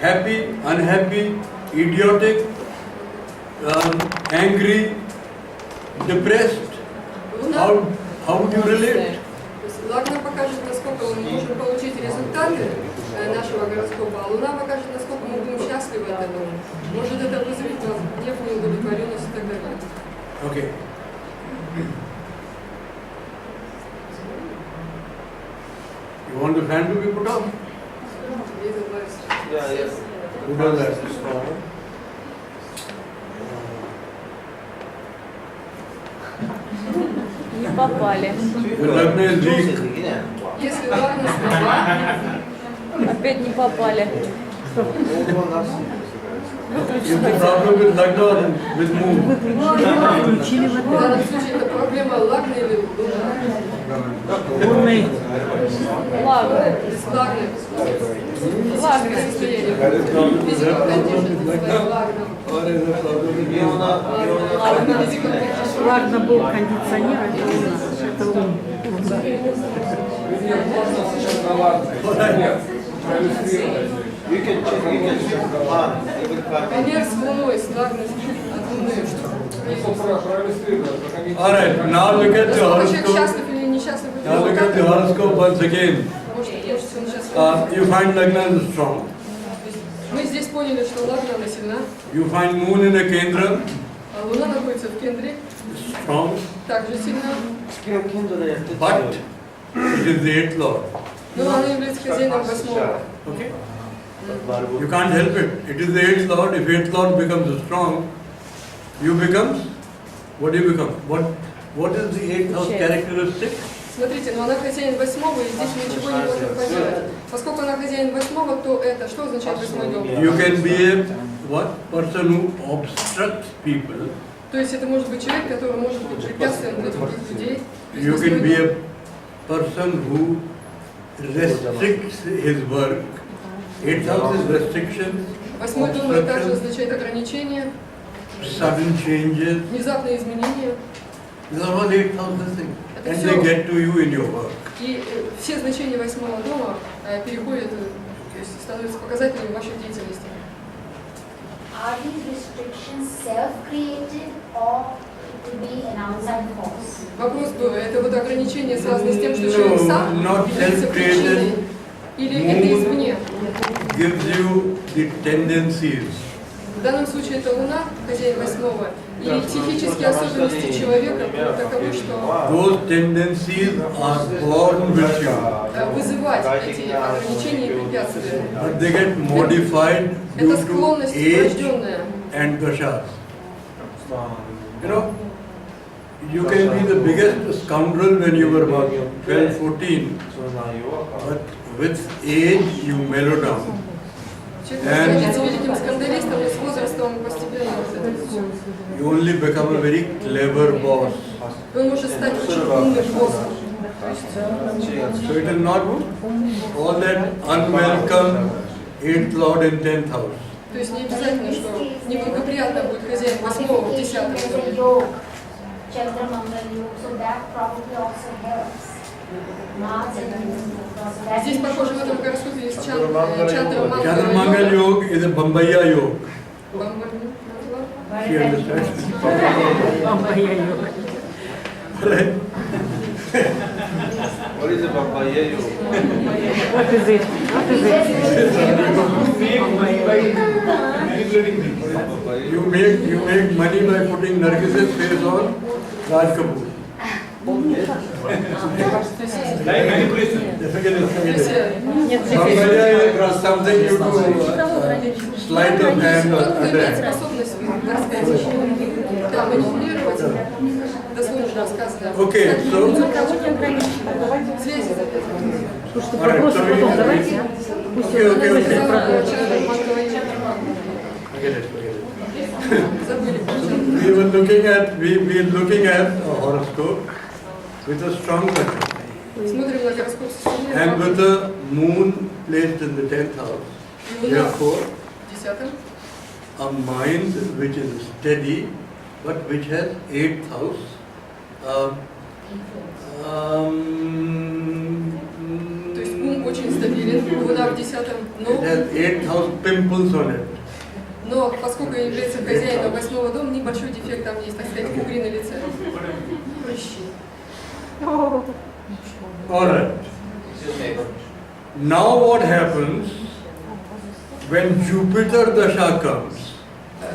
[SPEAKER 1] happy, unhappy, idiotic, angry, depressed, how would you relate?
[SPEAKER 2] Лагна покажет, насколько мы можем получить результаты нашего гороскопа, а Луна покажет, насколько мы будем счастливы от этого. Может, это вызовет нас гнев, неудовлетворенность и так далее.
[SPEAKER 1] Okay. You want the fan to be put off?
[SPEAKER 3] Yeah, yes.
[SPEAKER 1] Who does that?
[SPEAKER 7] Не попали.
[SPEAKER 1] The Lagna is weak.
[SPEAKER 2] Если Лагна слаба,
[SPEAKER 7] Опять не попали.
[SPEAKER 1] Is the problem with Lagna or with moon?
[SPEAKER 2] в данном случае это проблема Лагны или Луны.
[SPEAKER 7] Лагна.
[SPEAKER 2] С Лагной. Физическое состояние. Физика поддерживает своим Лагном.
[SPEAKER 1] Or is the problem with moon?
[SPEAKER 9] Ладно, был кондиционер, это он.
[SPEAKER 2] Пример с Луной, с Лагной, от Луны.
[SPEAKER 1] Alright, now look at the
[SPEAKER 2] Насколько человек
[SPEAKER 1] horoscope.
[SPEAKER 2] счастлив или несчастлив в
[SPEAKER 1] Now look at the
[SPEAKER 2] результате,
[SPEAKER 1] horoscope once again.
[SPEAKER 2] может он счастлив.
[SPEAKER 1] You find Lagna is strong.
[SPEAKER 2] Мы здесь поняли, что Лагна она сильна,
[SPEAKER 1] You find moon in a Kendra,
[SPEAKER 2] а Луна находится в Кендре,
[SPEAKER 1] strong,
[SPEAKER 2] также сильна,
[SPEAKER 1] but it is the eighth lord.
[SPEAKER 2] но она является хозяином восьмого.
[SPEAKER 1] Okay? You can't help it. It is the eighth lord. If eighth lord becomes strong, you become, what do you become? What is the eighth house characteristic?
[SPEAKER 2] Смотрите, но она хозяин восьмого, и здесь мы ничего не можем поделать. Поскольку она хозяин восьмого, то это, что означает восьмой дом?
[SPEAKER 1] You can be a what? Person who obstructs people.
[SPEAKER 2] То есть это может быть человек, который может быть препятствием для других людей.
[SPEAKER 1] You can be a person who restricts his work. Eighth house is restrictions,
[SPEAKER 2] Восьмой дом это также
[SPEAKER 1] obstructions,
[SPEAKER 2] означает ограничения,
[SPEAKER 1] sudden changes.
[SPEAKER 2] внезапные изменения.
[SPEAKER 1] These are all eighth house things. And they get to you in your work.
[SPEAKER 2] И все значения восьмого дома переходят, то есть становятся показателями вашей деятельности.
[SPEAKER 10] Are these restrictions self-created or it will be an outside force?
[SPEAKER 2] Вопрос был, это вот ограничение связано с тем, что человек сам является причиной, или это извне?
[SPEAKER 1] Gives you the tendencies.
[SPEAKER 2] В данном случае это Луна, хозяин восьмого, и психические особенности человека таковы, что
[SPEAKER 1] Those tendencies are born with you,
[SPEAKER 2] вызывать эти ограничения и препятствия.
[SPEAKER 1] but they get modified
[SPEAKER 2] Это
[SPEAKER 1] due to
[SPEAKER 2] склонность
[SPEAKER 1] age
[SPEAKER 2] врожденная.
[SPEAKER 1] and dashas. You know, you can be the biggest scoundrel when you were about 12, 14, but with age you mellow down.
[SPEAKER 2] Человек может быть великим скандалистом, но с возрастом постепенно
[SPEAKER 1] You only become a very clever boss.
[SPEAKER 2] он может стать очень умным боссом.
[SPEAKER 1] So it is not all that unwelcome 8th lord in 10th house.
[SPEAKER 2] То есть не обязательно, что неблагоприятно будет хозяин восьмого в 10-м
[SPEAKER 10] It is a
[SPEAKER 2] доме.
[SPEAKER 10] yoke, Chandra-Mangal yoke, so that probably also helps. Mars and Venus.
[SPEAKER 2] Здесь, похоже, в этом гороскопе есть Чандра-Мангала.
[SPEAKER 1] Chandra-Mangal yoga is a Bambaya yoga. She understands. Right?
[SPEAKER 3] What is a papaya yoga?
[SPEAKER 9] What is it? What is it?
[SPEAKER 1] You make money by putting Narcissus face on Raj Kapoor. Bambaya is something you do, sleight of hand or attack. Okay, so
[SPEAKER 9] Слушайте, вопросы потом давайте. Пусть он быстро продолжит.
[SPEAKER 1] we were looking at a horoscope with a strong planet and with the moon placed in the 10th house. Therefore, a mind which is steady but which has 8th house.
[SPEAKER 2] То есть ум очень стабилен, Луна в 10-м, но
[SPEAKER 1] It has 8th house pimples on it.
[SPEAKER 2] Но поскольку является хозяином 8-го дома, небольшой дефект там есть, так сказать, кугри на лице. Прыщи.
[SPEAKER 1] Alright. Now what happens when Jupiter Dasha comes?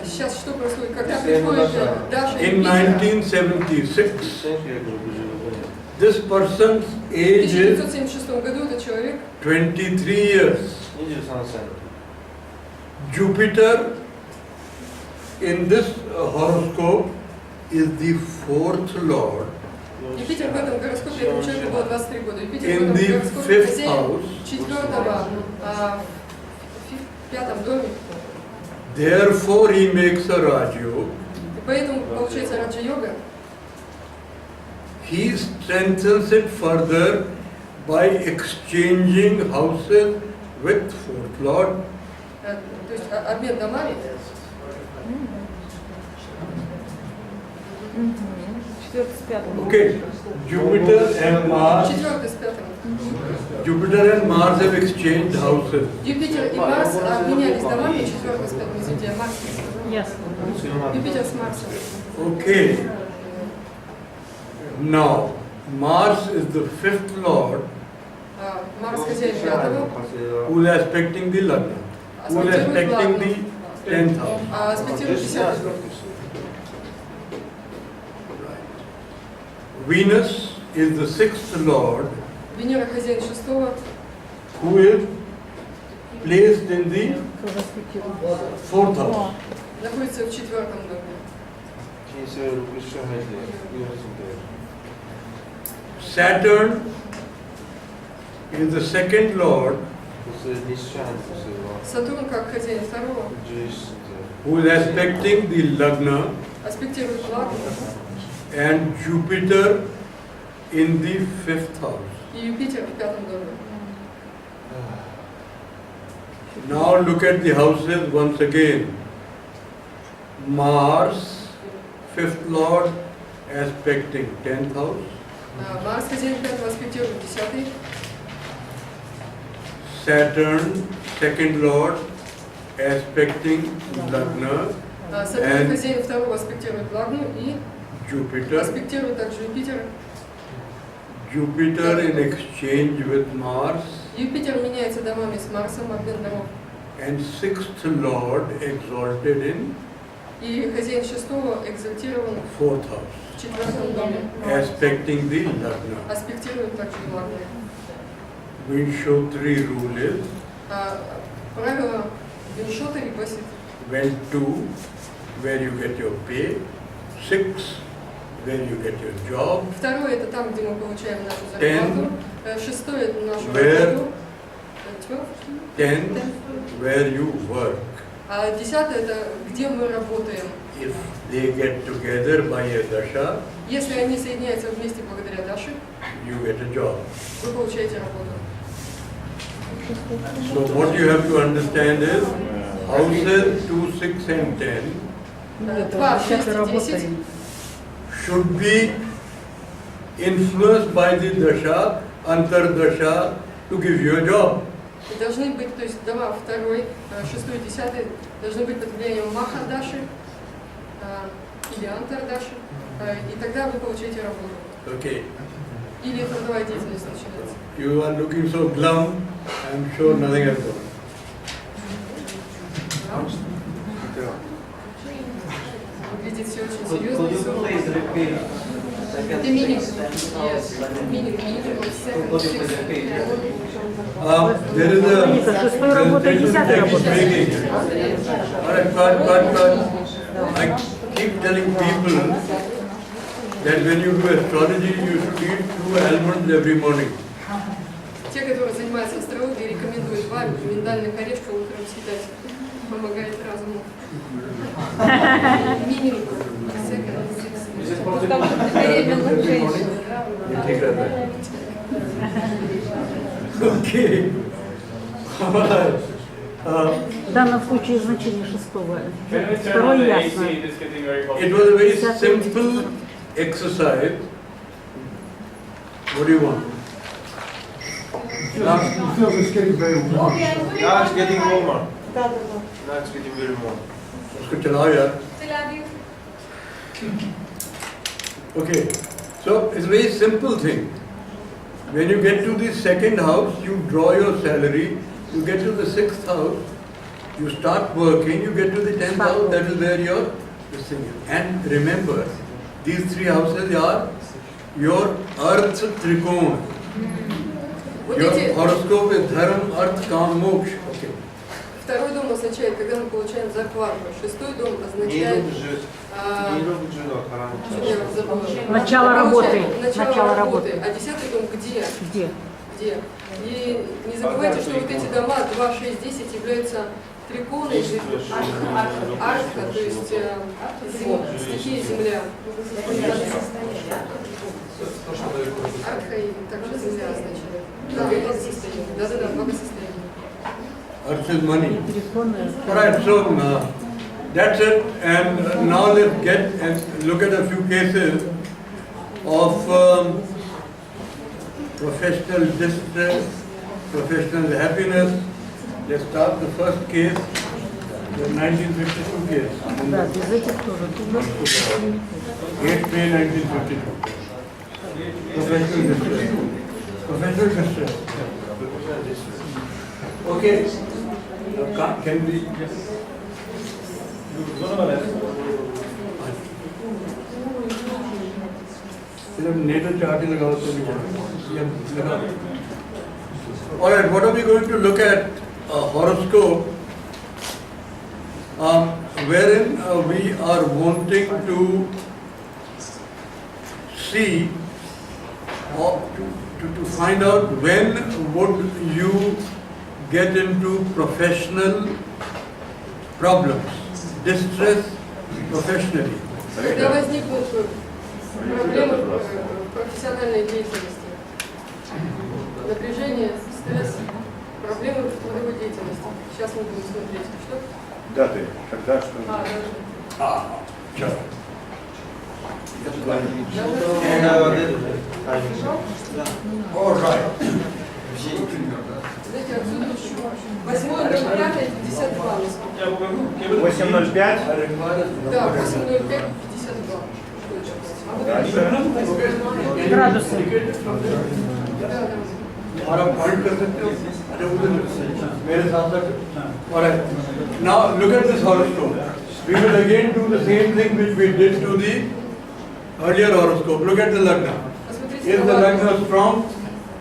[SPEAKER 2] Сейчас что происходит, когда приходит Даша и
[SPEAKER 1] In
[SPEAKER 2] Юпитер?
[SPEAKER 1] 1976, this person's
[SPEAKER 2] В
[SPEAKER 1] age is
[SPEAKER 2] 1976 году этот человек
[SPEAKER 1] 23 years. Jupiter in this horoscope is the 4th lord.
[SPEAKER 2] Юпитер в этом гороскопе этому человеку было 23 года. Юпитер в
[SPEAKER 1] In
[SPEAKER 2] этом
[SPEAKER 1] the
[SPEAKER 2] гороскопе
[SPEAKER 1] 5th
[SPEAKER 2] хозяин
[SPEAKER 1] house.
[SPEAKER 2] 4-го, в 5-м доме.
[SPEAKER 1] Therefore he makes a Rajyog.
[SPEAKER 2] И поэтому получается раджа-йога.
[SPEAKER 1] He strengthens it further by exchanging houses with 4th lord.
[SPEAKER 2] То есть обмен домами.
[SPEAKER 9] Четвертый с пятым.
[SPEAKER 1] Okay, Jupiter and Mars.
[SPEAKER 2] 4-й с 5-м.
[SPEAKER 1] Jupiter and Mars have exchanged houses.
[SPEAKER 2] Юпитер и Марс обменялись домами, 4-й с 5-м, извините, Марс.
[SPEAKER 9] Ясно.
[SPEAKER 2] Юпитер с Марсом.
[SPEAKER 1] Okay. Now, Mars is the 5th lord
[SPEAKER 2] Марс хозяин 5-го,
[SPEAKER 1] who is aspecting the Lagna, who is aspecting the 10th house.
[SPEAKER 2] а аспектирует 10-й.
[SPEAKER 1] Venus is the 6th lord
[SPEAKER 2] Венера хозяин 6-го,
[SPEAKER 1] who is placed in the 4th house.
[SPEAKER 2] находится в 4-м доме.
[SPEAKER 1] Saturn is the 2nd lord
[SPEAKER 2] Сатурн как хозяин 2-го,
[SPEAKER 1] who is aspecting the Lagna,
[SPEAKER 2] аспектирует Лагну,
[SPEAKER 1] and Jupiter in the 5th house.
[SPEAKER 2] и Юпитер в 5-м доме.
[SPEAKER 1] Now look at the houses once again. Mars, 5th lord, aspecting 10th house.
[SPEAKER 2] Марс хозяин 5-го аспектирует 10-й,
[SPEAKER 1] Saturn, 2nd lord, aspecting Lagna,
[SPEAKER 2] Сатурн хозяин 2-го аспектирует Лагну и
[SPEAKER 1] Jupiter.
[SPEAKER 2] аспектирует также Юпитер.
[SPEAKER 1] Jupiter in exchange with Mars,
[SPEAKER 2] Юпитер меняется домами с Марсом, обмен домов.
[SPEAKER 1] and 6th lord exalted in
[SPEAKER 2] И хозяин 6-го экзальтирован
[SPEAKER 1] 4th house,
[SPEAKER 2] в 4-м доме,
[SPEAKER 1] aspecting the Lagna.
[SPEAKER 2] аспектирует также и Лагну.
[SPEAKER 1] Vinshotri rule is
[SPEAKER 2] Правило Виншотари гласит,
[SPEAKER 1] when 2, where you get your pay, 6, where you get your job,
[SPEAKER 2] второе это там, где мы получаем нашу
[SPEAKER 1] Ten.
[SPEAKER 2] зарплату, шестое это нашу
[SPEAKER 1] Where?
[SPEAKER 2] работу,
[SPEAKER 1] 10, where you work.
[SPEAKER 2] а 10 это где мы работаем.
[SPEAKER 1] If they get together by a dasha,
[SPEAKER 2] Если они соединяются вместе благодаря Даше,
[SPEAKER 1] you get a job.
[SPEAKER 2] вы получаете работу.
[SPEAKER 1] So what you have to understand is houses 2, 6 and 10
[SPEAKER 2] 2, 6 и 10
[SPEAKER 1] should be influenced by the dasha, antardasha to give you a job.
[SPEAKER 2] должны быть, то есть дома 2, 6 и 10 должны быть под влиянием Маха Даши или Антар Даши, и тогда вы получаете работу.
[SPEAKER 1] Okay.
[SPEAKER 2] Или трудовая деятельность начинается.
[SPEAKER 1] You are looking so glum, I'm sure nothing has gone.
[SPEAKER 2] Выглядит все очень серьезно и сурово. Это минимум.
[SPEAKER 1] There is a
[SPEAKER 9] Шестой работает, 10-й работает.
[SPEAKER 1] I keep telling people that when you do astrology, you should eat 2 almonds every morning.
[SPEAKER 2] Те, которые занимаются астрологией, рекомендуют 2 миндальных орешка утром съедать. Помогает разуму. Минимум.
[SPEAKER 1] Okay.
[SPEAKER 9] В данном случае значение шестого. Второй ясно.
[SPEAKER 1] It was a very simple exercise. What do you want?
[SPEAKER 4] He feels it's getting very warm.
[SPEAKER 5] Now it's getting warmer. Now it's getting very warm.
[SPEAKER 1] उसको चलाओ यार. Okay, so it's a very simple thing. When you get to the second house, you draw your salary. You get to the sixth house, you start working. You get to the 10th house. That is where your this thing is. And remember, these three houses are your earth trikon. Your horoscope is dharma, earth, kam, moksha. Okay.
[SPEAKER 2] Второй дом означает, когда мы получаем зарплату. Шестой дом означает
[SPEAKER 9] начало работы. Начало работы.
[SPEAKER 2] А 10-й дом где?
[SPEAKER 9] Где?
[SPEAKER 2] Где? И не забывайте, что вот эти дома 2, 6, 10 являются триконы, арха, то есть стихия земля. Арха и также земля означает. Да, благосостояние. Да, благосостояние.
[SPEAKER 1] Earth is money. Alright, so that's it. And now let's get and look at a few cases of professional distress, professional happiness. Let's start the first case, the 1952 case.
[SPEAKER 9] Да, без этих тоже.
[SPEAKER 1] 8th May 1952. Professional distress. Professional distress. Okay. Can we? Natal chart लगाओ तो भी लगाओ. All right. What are we going to look at? A horoscope, wherein we are wanting to see or to find out when would you get into professional problems, distress professionally.
[SPEAKER 2] Когда возникнут проблемы в профессиональной деятельности, напряжение, стресс, проблемы в трудовой деятельности. Сейчас мы будем смотреть. Что?
[SPEAKER 6] Даты. Когда что?
[SPEAKER 1] All right.
[SPEAKER 2] Знаете, отсюда 8.05.52.
[SPEAKER 6] 8.05?
[SPEAKER 2] Да, 8.05.52.
[SPEAKER 9] Градусы.
[SPEAKER 1] और आप point कर सकते हो अरे उधर मेरे साथ तक और now look at this horoscope. We will again do the same thing which we did to the earlier horoscope. Look at the lagna. Is the lagna strong?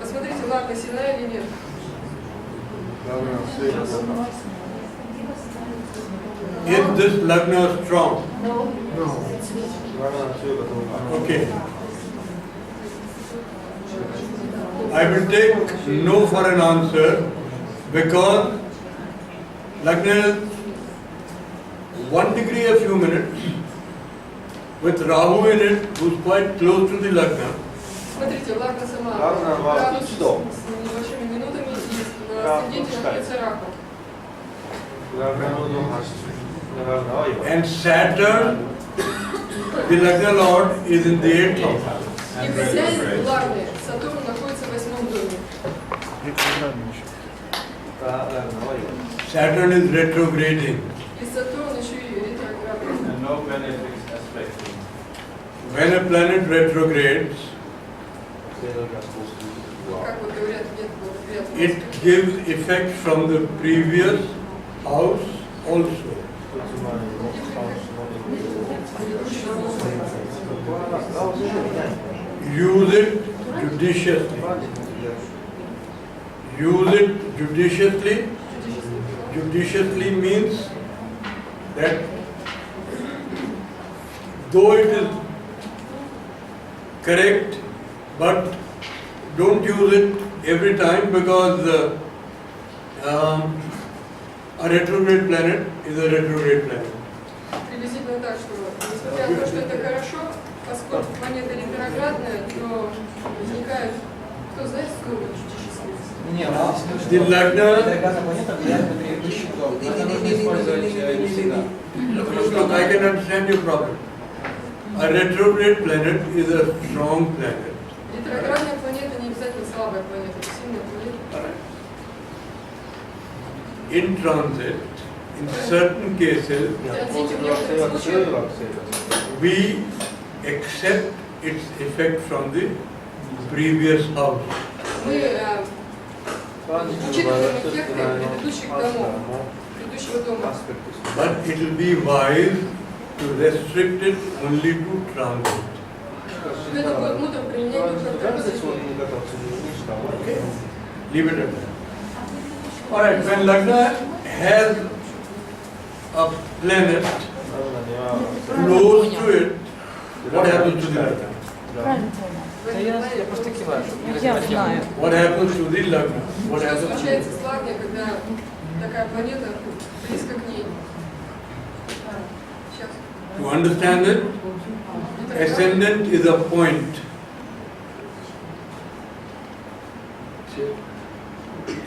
[SPEAKER 2] Посмотрите, лагна сильная или нет?
[SPEAKER 1] Is this lagna strong?
[SPEAKER 2] No.
[SPEAKER 1] Okay. I will take no for an answer because Lagna is 1 degree a few minutes with Rahu in it, who's quite close to the Lagna.
[SPEAKER 2] Смотрите, лагна сама градус с небольшими минутами и на асценденте находится Раху.
[SPEAKER 1] And Saturn, the Lagna Lord, is in the 8th house.
[SPEAKER 2] И хозяин лагны, Сатурн, находится в 8-м доме.
[SPEAKER 1] Saturn is retrograding.
[SPEAKER 2] И Сатурн еще и ретроградный.
[SPEAKER 3] And no benefics aspect.
[SPEAKER 1] When a planet retrogrades,
[SPEAKER 2] Как вот говорят, нет благоприятного.
[SPEAKER 1] it gives effect from the previous house also. Use it judiciously. Use it judiciously. Judiciously means that though it is correct, but don't use it every time because a retrograde planet is a retrograde planet.
[SPEAKER 2] Приблизительно так, что несмотря на то, что это хорошо, поскольку планета ретроградная, но возникает, кто знает, сколько чудесный.
[SPEAKER 1] The Lagna, look, I can understand your problem. A retrograde planet is a strong planet.
[SPEAKER 2] Ретроградная планета не обязательно слабая планета, это сильная планета.
[SPEAKER 1] In transit, in certain cases,
[SPEAKER 2] В транзите в некоторых случаях
[SPEAKER 1] we accept its effect from the previous house.
[SPEAKER 2] мы учитываем эффекты предыдущих домов, предыдущего дома.
[SPEAKER 1] But it will be wise to restrict it only to transit.
[SPEAKER 2] Это будет мудро применять только в транзите.
[SPEAKER 1] Okay? Leave it at that. Alright, when Lagna has a planet close to it, what happens to the Lagna?
[SPEAKER 9] Правильно понял.
[SPEAKER 8] Я просто киваю.
[SPEAKER 9] Я знаю.
[SPEAKER 1] What happens to the Lagna? What
[SPEAKER 2] Что
[SPEAKER 1] happens?
[SPEAKER 2] случается с Лагной, когда такая планета близко к ней? Сейчас.
[SPEAKER 1] To understand it, ascendant is a point.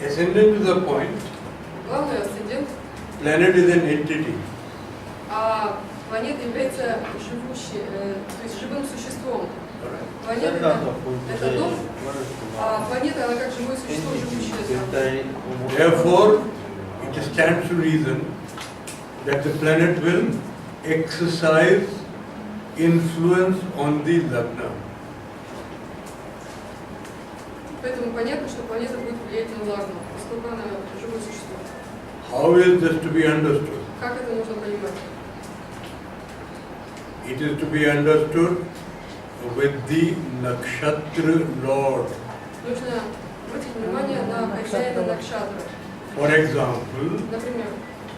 [SPEAKER 1] Ascendant is a point,
[SPEAKER 2] Главный асцендент,
[SPEAKER 1] planet is an entity.
[SPEAKER 2] а планета является живущей, то есть живым существом. Планета это дом, а планета она как живое существо, живущее там.
[SPEAKER 1] Therefore, it stands to reason that the planet will exercise influence on the Lagna.
[SPEAKER 2] Поэтому понятно, что планета будет влиять на Лагну, поскольку она живое существо.
[SPEAKER 1] How is this to be understood?
[SPEAKER 2] Как это нужно понимать?
[SPEAKER 1] It is to be understood with the nakshatra lord.
[SPEAKER 2] Нужно обратить внимание на хозяина накшатры.
[SPEAKER 1] For example,
[SPEAKER 2] Например,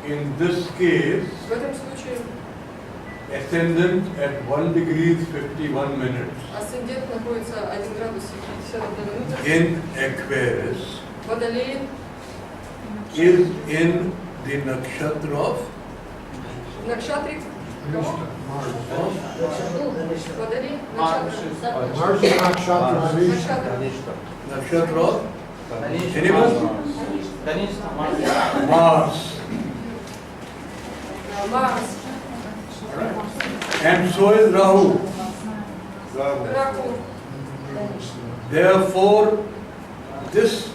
[SPEAKER 1] in this case,
[SPEAKER 2] в этом случае
[SPEAKER 1] ascendant at 1 degree 51 minutes
[SPEAKER 2] асцендент находится 1 градус 51 минута.
[SPEAKER 1] in Aquarius
[SPEAKER 2] Водолей
[SPEAKER 1] is in the nakshatra of
[SPEAKER 2] накшатрик. Кого? Водолей
[SPEAKER 4] Mars
[SPEAKER 2] накшатра.
[SPEAKER 4] is not Nakshatra Manish.
[SPEAKER 2] Накшатра.
[SPEAKER 1] nakshatra of anyone? Mars.
[SPEAKER 2] Марс.
[SPEAKER 1] And so is Rahu.
[SPEAKER 2] Раку.
[SPEAKER 1] Therefore, this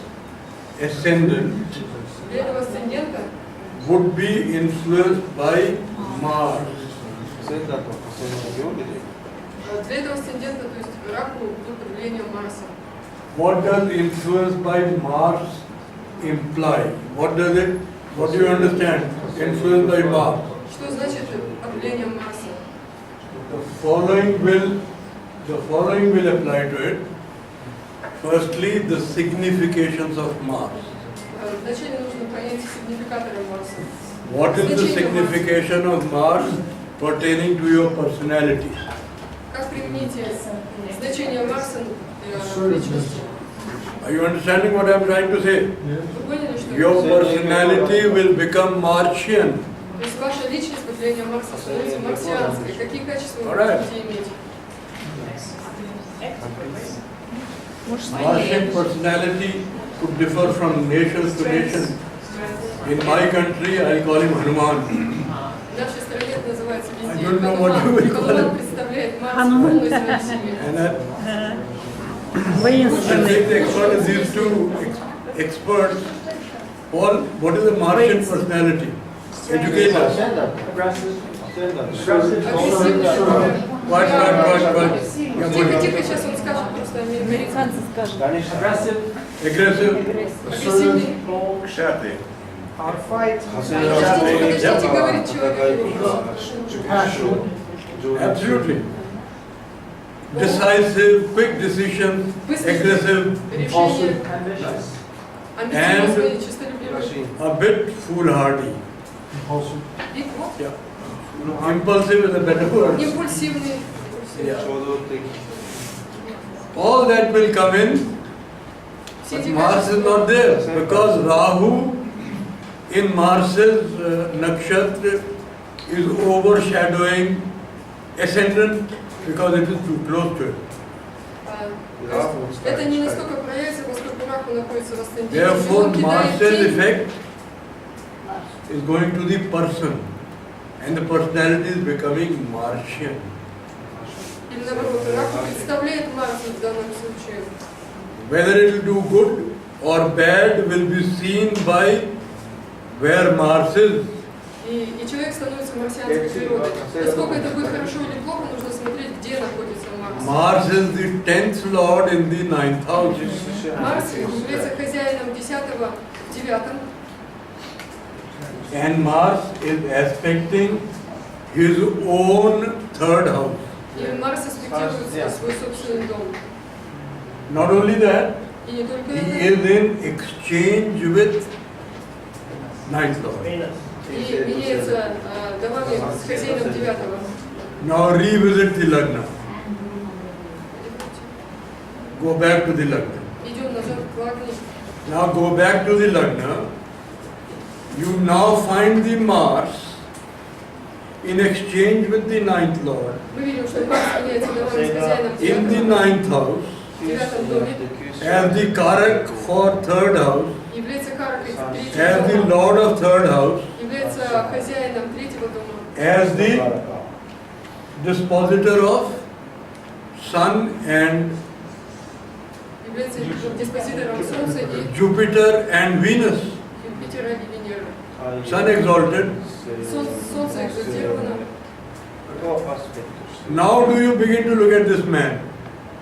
[SPEAKER 1] ascendant
[SPEAKER 2] Для этого асцендента
[SPEAKER 1] would be influenced by Mars.
[SPEAKER 2] для этого асцендента, то есть раку, будет проявление Марса.
[SPEAKER 1] What does influence by Mars imply? What does it? What do you understand? Influence by Mars.
[SPEAKER 2] Что значит определение Марса?
[SPEAKER 1] The following will apply to it. Firstly, the significations of Mars.
[SPEAKER 2] Вначале нужно понять сигнификаторы Марса.
[SPEAKER 1] What is the signification of Mars pertaining to your personality?
[SPEAKER 2] Как применить значение Марса в личности?
[SPEAKER 1] Are you understanding what I am trying to say?
[SPEAKER 2] Вы поняли, что
[SPEAKER 1] Your personality will become Martian.
[SPEAKER 2] то есть ваша личность по влиянию Марса становится марсианской. Какие качества вы
[SPEAKER 1] Alright.
[SPEAKER 2] будете иметь?
[SPEAKER 1] Martian personality could differ from nation to nation. In my country, I call him Hanuman.
[SPEAKER 2] В нашей стране это называется
[SPEAKER 1] I
[SPEAKER 2] везде.
[SPEAKER 1] don't know what you will call
[SPEAKER 2] Хануман
[SPEAKER 1] it.
[SPEAKER 2] представляет Марс в полной своей силе.
[SPEAKER 1] And I
[SPEAKER 9] Воинственный.
[SPEAKER 1] take the expert in these two experts. Paul, what is the Martian personality? Educate us. What? Yeah,
[SPEAKER 2] Тихо, тихо, сейчас он скажет просто американцы.
[SPEAKER 9] Американцы скажут.
[SPEAKER 1] Aggressive.
[SPEAKER 2] Агрессивный.
[SPEAKER 6] Кшаты.
[SPEAKER 2] Подождите, говорит человек.
[SPEAKER 4] Passionate.
[SPEAKER 1] Absolutely. Decisive, quick decisions, aggressive,
[SPEAKER 2] Решение. Амбициозный, честолюбивый.
[SPEAKER 1] a bit foolhardy.
[SPEAKER 4] Impulsive.
[SPEAKER 2] И вот,
[SPEAKER 1] Yeah. Impulsive is a better word.
[SPEAKER 2] импульсивный.
[SPEAKER 1] Yeah. All that will come in,
[SPEAKER 2] Все
[SPEAKER 1] but
[SPEAKER 2] эти
[SPEAKER 1] Mars is not there because Rahu in Mars's nakshatra is overshadowing ascendant because it is too close to it.
[SPEAKER 2] Это не настолько проявится, поскольку Раку находится в асценденте.
[SPEAKER 1] Therefore,
[SPEAKER 2] Он кидает
[SPEAKER 1] Mars's
[SPEAKER 2] тень.
[SPEAKER 1] effect is going to the person and the personality is becoming Martian.
[SPEAKER 2] Или наоборот, Раку представляет Марса в данном случае.
[SPEAKER 1] Whether it will do good or bad will be seen by where Mars is.
[SPEAKER 2] И человек становится марсианской природой. Насколько это будет хорошо или плохо, нужно смотреть, где находится Марс.
[SPEAKER 1] Mars is the 10th lord in the 9th house.
[SPEAKER 2] Марс является хозяином 10-го в 9-м.
[SPEAKER 1] And Mars is aspecting his own 3rd house.
[SPEAKER 2] И Марс аспектирует свой собственный дом.
[SPEAKER 1] Not only that,
[SPEAKER 2] И не только
[SPEAKER 1] he
[SPEAKER 2] это.
[SPEAKER 1] is in exchange with 9th lord.
[SPEAKER 2] И меняется домами с хозяином 9-го.
[SPEAKER 1] Now revisit the Lagna. Go back to the Lagna.
[SPEAKER 2] Идем назад к Лагне.
[SPEAKER 1] Now go back to the Lagna. You now find the Mars in exchange with the 9th lord.
[SPEAKER 2] Мы видим, что Марс меняется домами с хозяином
[SPEAKER 1] In the
[SPEAKER 2] 9-го.
[SPEAKER 1] 9th house,
[SPEAKER 2] В 9-м доме.
[SPEAKER 1] as the Karak for 3rd house,
[SPEAKER 2] Является Каракой
[SPEAKER 1] as the
[SPEAKER 2] 3-го дома.
[SPEAKER 1] lord of 3rd house,
[SPEAKER 2] Является хозяином 3-го дома.
[SPEAKER 1] as the dispositor of Sun and
[SPEAKER 2] Является диспозитором Солнца и
[SPEAKER 1] Jupiter and Venus.
[SPEAKER 2] Юпитера и Венеры.
[SPEAKER 1] Sun exalted.
[SPEAKER 2] Солнце экзальтировано.
[SPEAKER 1] Now do you begin to look at this man?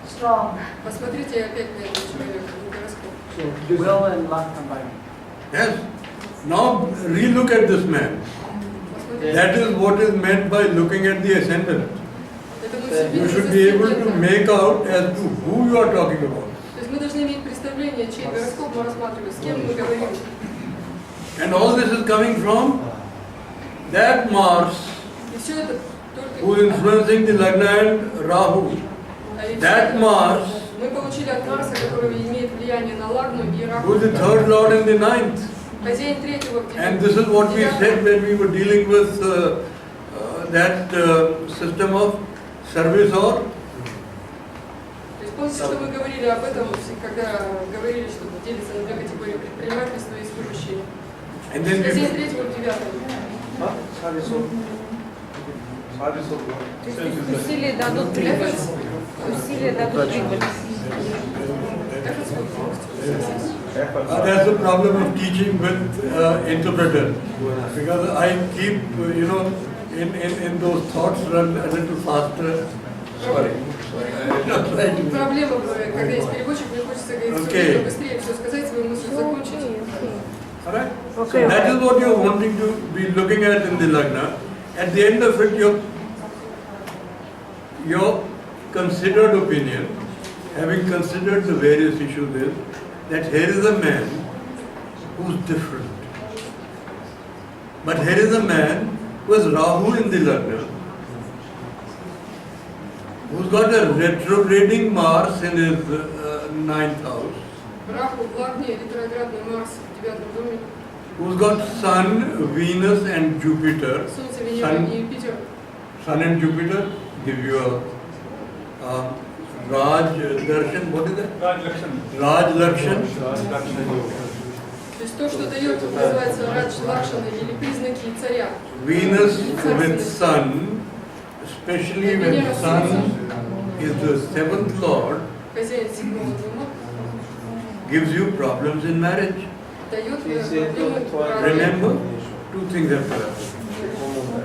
[SPEAKER 10] Strong.
[SPEAKER 2] Посмотрите опять на этого человека, на гороскоп.
[SPEAKER 11] Will and luck combined.
[SPEAKER 1] Yes. Now re-look at this man.
[SPEAKER 2] Посмотрите.
[SPEAKER 1] That is what is meant by looking at the ascendant.
[SPEAKER 2] Это мы все
[SPEAKER 1] You
[SPEAKER 2] видим
[SPEAKER 1] should
[SPEAKER 2] из
[SPEAKER 1] be able to
[SPEAKER 2] асцендента.
[SPEAKER 1] make out as to who you are talking about.
[SPEAKER 2] То есть мы должны иметь представление, чей гороскоп мы рассматриваем, с кем мы говорим.
[SPEAKER 1] And all this is coming from that Mars
[SPEAKER 2] И все это
[SPEAKER 1] who is
[SPEAKER 2] только...
[SPEAKER 1] influencing the Lagna and Rahu.
[SPEAKER 2] И
[SPEAKER 1] That
[SPEAKER 2] всё это
[SPEAKER 1] Mars
[SPEAKER 2] мы получили от Марса, который имеет влияние на Лагну и
[SPEAKER 1] who
[SPEAKER 2] Раху.
[SPEAKER 1] is the 3rd lord in the 9th.
[SPEAKER 2] Хозяин 3-го в
[SPEAKER 1] And this is what we said when we were dealing with that system of service or
[SPEAKER 2] То есть помните, что мы говорили об этом, когда говорили, что делится на 2 категории: предпринимательство и служащие.
[SPEAKER 1] and then
[SPEAKER 2] Хозяин
[SPEAKER 1] we,
[SPEAKER 2] 3-го в 9-м.
[SPEAKER 7] Усилия дадут прибыль. Усилия дадут прибыль.
[SPEAKER 1] that's the problem of teaching with interpreter, because I keep in those thoughts run a little faster. Sorry.
[SPEAKER 2] Проблема, когда есть переводчик, мне хочется говорить
[SPEAKER 1] Okay.
[SPEAKER 2] быстрее, все сказать, свою мысль закончить.
[SPEAKER 1] Alright? So that is what you are wanting to be looking at in the Lagna. At the end of it, your considered opinion, having considered the various issues, is that here is a man who's different. But here is a man who has Rahu in the Lagna, who's got a retrograding Mars in his 9th house,
[SPEAKER 2] Раху в Лагне, ретроградный Марс в 9-м доме,
[SPEAKER 1] who's got Sun, Venus and Jupiter.
[SPEAKER 2] Солнце, Венера и Юпитер.
[SPEAKER 1] Sun and Jupiter give you a Raj Darshan, what is that? Raj Lakshan.
[SPEAKER 2] То есть то, что дает, называется Радж Лакшана или признаки царя.
[SPEAKER 1] Venus with Sun, especially when Sun is the 7th lord,
[SPEAKER 2] Хозяин 7-го дома
[SPEAKER 1] gives you problems in marriage.
[SPEAKER 2] дает проблемы в браке.
[SPEAKER 1] Remember, two things have to happen.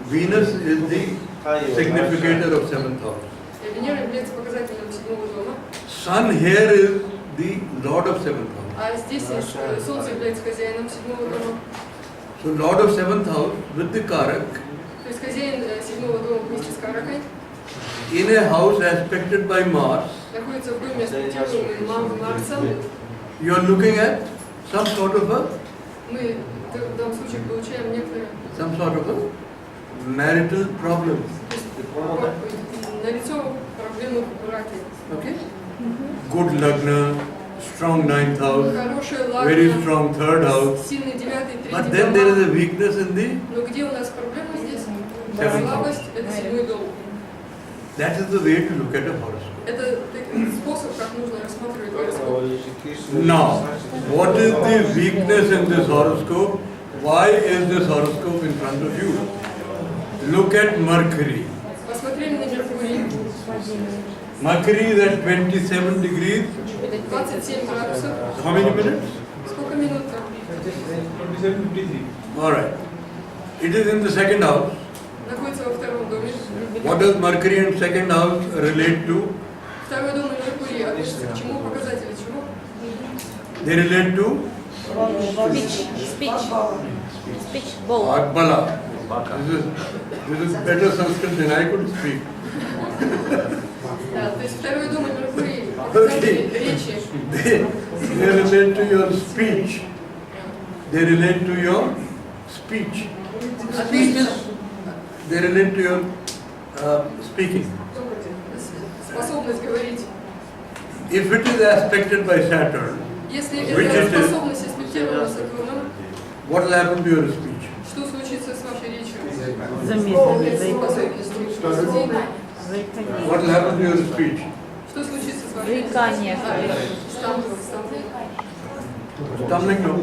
[SPEAKER 1] Venus is the significator of 7th house.
[SPEAKER 2] Венера является показателем 7-го дома,
[SPEAKER 1] Sun here is the lord of 7th house.
[SPEAKER 2] а здесь Солнце является хозяином 7-го дома.
[SPEAKER 1] So lord of 7th house with the Karak
[SPEAKER 2] То есть хозяин 7-го дома вместе с Каракой
[SPEAKER 1] in a house aspected by Mars,
[SPEAKER 2] находится в доме, аспектируемым Марсом.
[SPEAKER 1] you are looking at some sort of a
[SPEAKER 2] Мы в данном случае получаем некоторые
[SPEAKER 1] marital problem.
[SPEAKER 2] налицо проблемы в браке.
[SPEAKER 1] Okay? Good Lagna, strong 9th house,
[SPEAKER 2] Хорошая
[SPEAKER 1] very
[SPEAKER 2] Лагна,
[SPEAKER 1] strong 3rd house.
[SPEAKER 2] сильный 9-й,
[SPEAKER 1] But
[SPEAKER 2] 3-й
[SPEAKER 1] then there is
[SPEAKER 2] дома.
[SPEAKER 1] a weakness in the
[SPEAKER 2] Но где у нас проблема здесь?
[SPEAKER 1] Seventh
[SPEAKER 2] Слабость – это 7-й дом.
[SPEAKER 1] that is the way to look at a horoscope.
[SPEAKER 2] Это способ, как нужно рассматривать гороскоп.
[SPEAKER 1] Now, what is the weakness in this horoscope? Why is this horoscope in front of you? Look at Mercury.
[SPEAKER 2] Посмотрели на Меркурий.
[SPEAKER 1] Mercury is at 27 degrees.
[SPEAKER 2] 27 градусов.
[SPEAKER 1] How many minutes?
[SPEAKER 2] Сколько минут там?
[SPEAKER 1] All right. It is in the second house.
[SPEAKER 2] находится во втором доме.
[SPEAKER 1] What does Mercury and second house relate to?
[SPEAKER 2] Второй дом и Меркурий относятся к чему? Показатели чего?
[SPEAKER 1] They relate to
[SPEAKER 7] Speech, ball.
[SPEAKER 1] Akbala. This is better Sanskrit than I could speak.
[SPEAKER 2] Да, то есть второй дом и Меркурий показатели речи.
[SPEAKER 1] They relate to your speech. They relate to your speech. They relate to your speaking.
[SPEAKER 2] Способность говорить.
[SPEAKER 1] If it is aspected by Saturn,
[SPEAKER 2] Если
[SPEAKER 1] which
[SPEAKER 2] эта
[SPEAKER 1] it is,
[SPEAKER 2] способность аспектирована Сатурном,
[SPEAKER 1] what will happen to your speech?
[SPEAKER 2] что случится с вашей речью?
[SPEAKER 9] Замедленно,
[SPEAKER 1] What will happen to your speech?
[SPEAKER 2] Что случится с вашей речью?
[SPEAKER 7] Заикание.
[SPEAKER 1] Stumbling, no.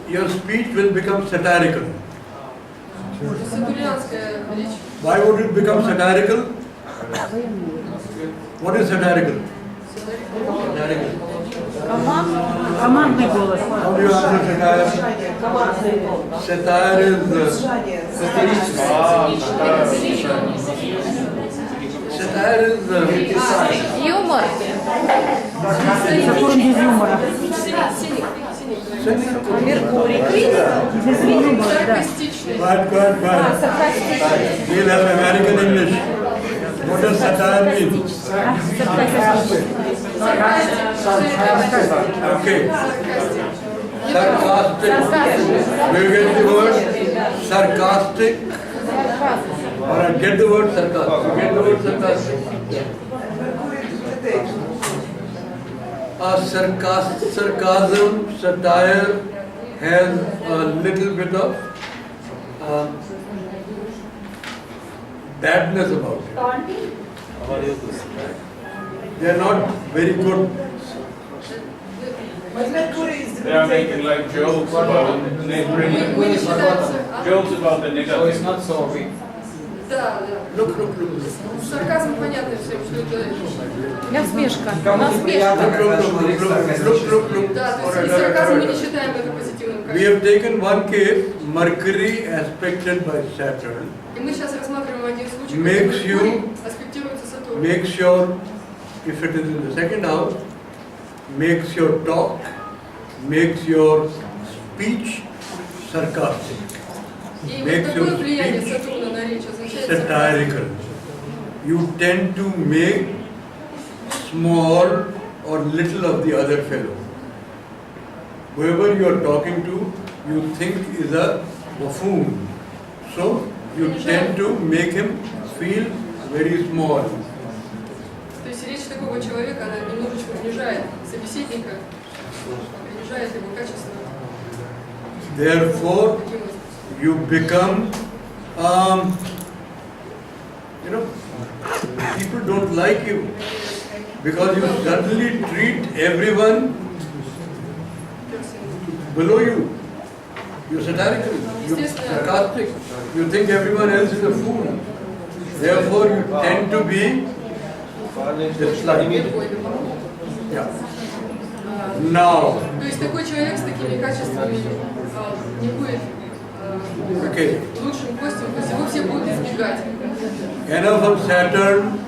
[SPEAKER 1] Your speech will become satirical.
[SPEAKER 2] Сатурнианская речь.
[SPEAKER 1] Why would it become satirical? What is satirical? Satirical.
[SPEAKER 9] Командный голос.
[SPEAKER 1] How do you answer satire? Satire is
[SPEAKER 7] Юмор.
[SPEAKER 9] Сатурн без юмора.
[SPEAKER 7] Меркурий.
[SPEAKER 9] Без юмора, да.
[SPEAKER 1] Bad. We'll have American English. What does satire mean? Okay. Sarcastic. Will you get the word sarcastic? Alright, get the word sarcastic. Get the word sarcastic. Sarcasm, satire has a little bit of badness about it. They are not very good.
[SPEAKER 3] They are making like jokes about jokes about the negative.
[SPEAKER 5] it's not so weak.
[SPEAKER 2] Да.
[SPEAKER 1] Look.
[SPEAKER 2] Сарказм понятно всем, что это.
[SPEAKER 7] Насмешка.
[SPEAKER 5] Кому-то приятно, когда
[SPEAKER 1] Look.
[SPEAKER 2] Да, то есть сарказм мы не считаем это позитивным
[SPEAKER 1] We have
[SPEAKER 2] качеством.
[SPEAKER 1] taken one case, Mercury aspected by Saturn,
[SPEAKER 2] И мы сейчас рассматриваем один случай,
[SPEAKER 1] Makes
[SPEAKER 2] когда
[SPEAKER 1] you-
[SPEAKER 2] Меркурий аспектируется Сатурном.
[SPEAKER 1] make sure, if it is in the second house, makes your talk, makes your speech sarcastic,
[SPEAKER 2] И вот
[SPEAKER 1] makes your
[SPEAKER 2] такое влияние
[SPEAKER 1] speech
[SPEAKER 2] Сатурна на речь означает сарказм.
[SPEAKER 1] satirical. You tend to make small or little of the other fellow. Whoever you are talking to, you think is a buffoon. So you tend to make him feel very small.
[SPEAKER 2] То есть речь такого человека, она немножечко унижает собеседника, принижает его качество.
[SPEAKER 1] Therefore,
[SPEAKER 2] Таким образом.
[SPEAKER 1] you become, people don't like you because you suddenly treat everyone below you. You're satirical, you're sarcastic, you think everyone else is a fool. Therefore, you tend to be disliked. Yeah. Now,
[SPEAKER 2] То есть такой человек с такими качествами не будет
[SPEAKER 1] okay.
[SPEAKER 2] лучшим гостем, то есть его все будут избегать.
[SPEAKER 1] Enough of Saturn,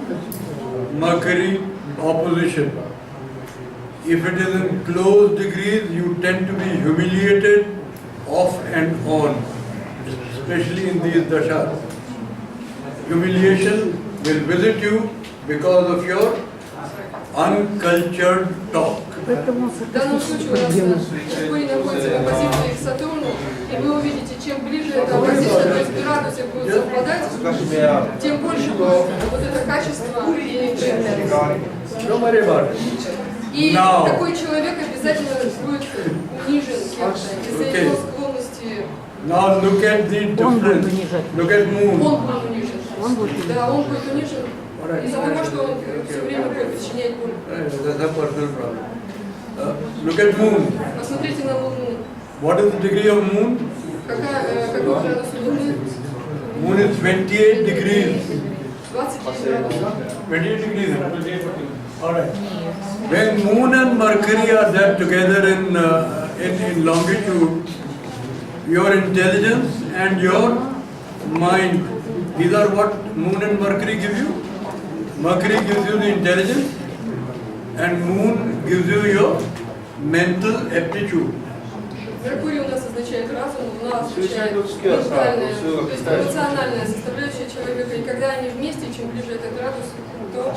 [SPEAKER 1] Mercury opposition. If it is in close degrees, you tend to be humiliated off and on, especially in these dashas. Humiliation will visit you because of your uncultured talk.
[SPEAKER 2] В данном случае у нас Меркурий находится в оппозиции к Сатурну, и вы увидите, чем ближе эта оппозиция, то есть градусы будут совпадать, тем больше будет вот это качество и
[SPEAKER 1] Don't worry about it.
[SPEAKER 2] И
[SPEAKER 1] Now.
[SPEAKER 2] такой человек обязательно будет унижен кем-то из-за его склонности.
[SPEAKER 1] Now look at the difference. Look at moon.
[SPEAKER 2] Он будет унижен. Да, он будет унижен из-за того, что он все время будет причинять боль.
[SPEAKER 1] That's a personal problem. Look at moon.
[SPEAKER 2] Посмотрите на Луну.
[SPEAKER 1] What is the degree of moon?
[SPEAKER 2] Какой градус у Луны?
[SPEAKER 1] Moon is 28 degrees.
[SPEAKER 2] 29 градусов.
[SPEAKER 1] 28 degrees. Alright. When moon and Mercury are there together in longitude, your intelligence and your mind. These are what Moon and Mercury give you. Mercury gives you the intelligence and Moon gives you your mental aptitude.
[SPEAKER 2] Меркурий у нас означает разум, Луна означает ментальная, то есть эмоциональная составляющая человека. И когда они вместе, чем ближе этот градус, то...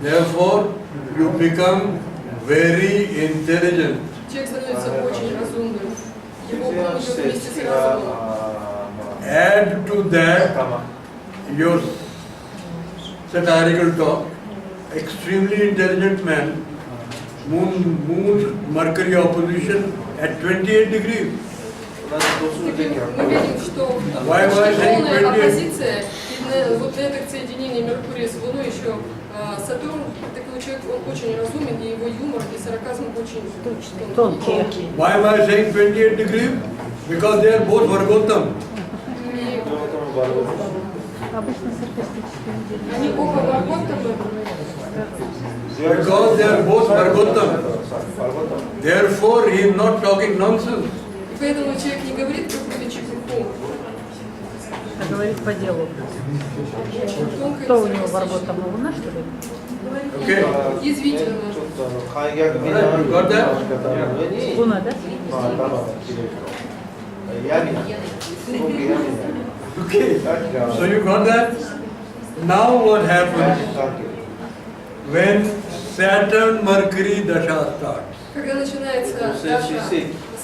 [SPEAKER 1] Therefore, you become very intelligent.
[SPEAKER 2] Человек становится очень разумным. Его ум идет вместе с разумом.
[SPEAKER 1] Add to that your satirical talk. Extremely intelligent man. Moon, Mercury opposition at 28 degrees.
[SPEAKER 2] Мы видим, что полная оппозиция, и вот это соединение Меркурия с Луной еще Сатурн, такой человек, он очень разумен, и его юмор и сарказм очень тонкий.
[SPEAKER 1] Why am I saying 28 degrees? Because they are both Vargottam.
[SPEAKER 2] Они оба Варготтамы.
[SPEAKER 1] Because they are both Vargottam. Therefore, he is not talking nonsense.
[SPEAKER 2] И поэтому человек не говорит какую-то чепуху.
[SPEAKER 9] А говорит по делу. Кто у него Варготтам, Луна, что ли?
[SPEAKER 1] Okay.
[SPEAKER 2] Язвительно.
[SPEAKER 1] You got that?
[SPEAKER 9] Луна, да?
[SPEAKER 1] Okay. So you got that? Now what happens when Saturn Mercury Dasha starts?
[SPEAKER 2] Когда начинается Даша,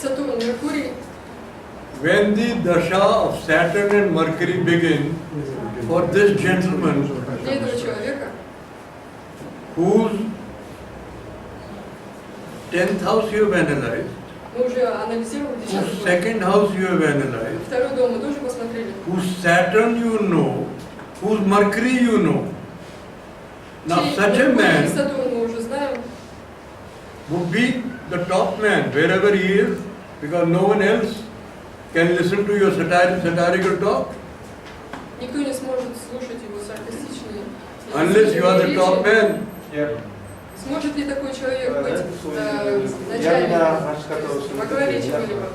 [SPEAKER 2] Сатурн, Меркурий,
[SPEAKER 1] when the Dasha of Saturn and Mercury begin, for this gentleman
[SPEAKER 2] для этого человека,
[SPEAKER 1] whose 10th house you have analyzed,
[SPEAKER 2] мы уже анализировали
[SPEAKER 1] whose
[SPEAKER 2] 10-й
[SPEAKER 1] second house you have analyzed,
[SPEAKER 2] второй дом мы тоже посмотрели.
[SPEAKER 1] whose Saturn you know, whose Mercury you know. Now such a man
[SPEAKER 2] Сатурн мы уже знаем.
[SPEAKER 1] would be the top man wherever he is, because no one else can listen to your satirical talk.
[SPEAKER 2] Никто не сможет слушать его саркастичные.
[SPEAKER 1] Unless you are the top man.
[SPEAKER 2] Сможет ли такой человек быть начальником, во главе чего-либо?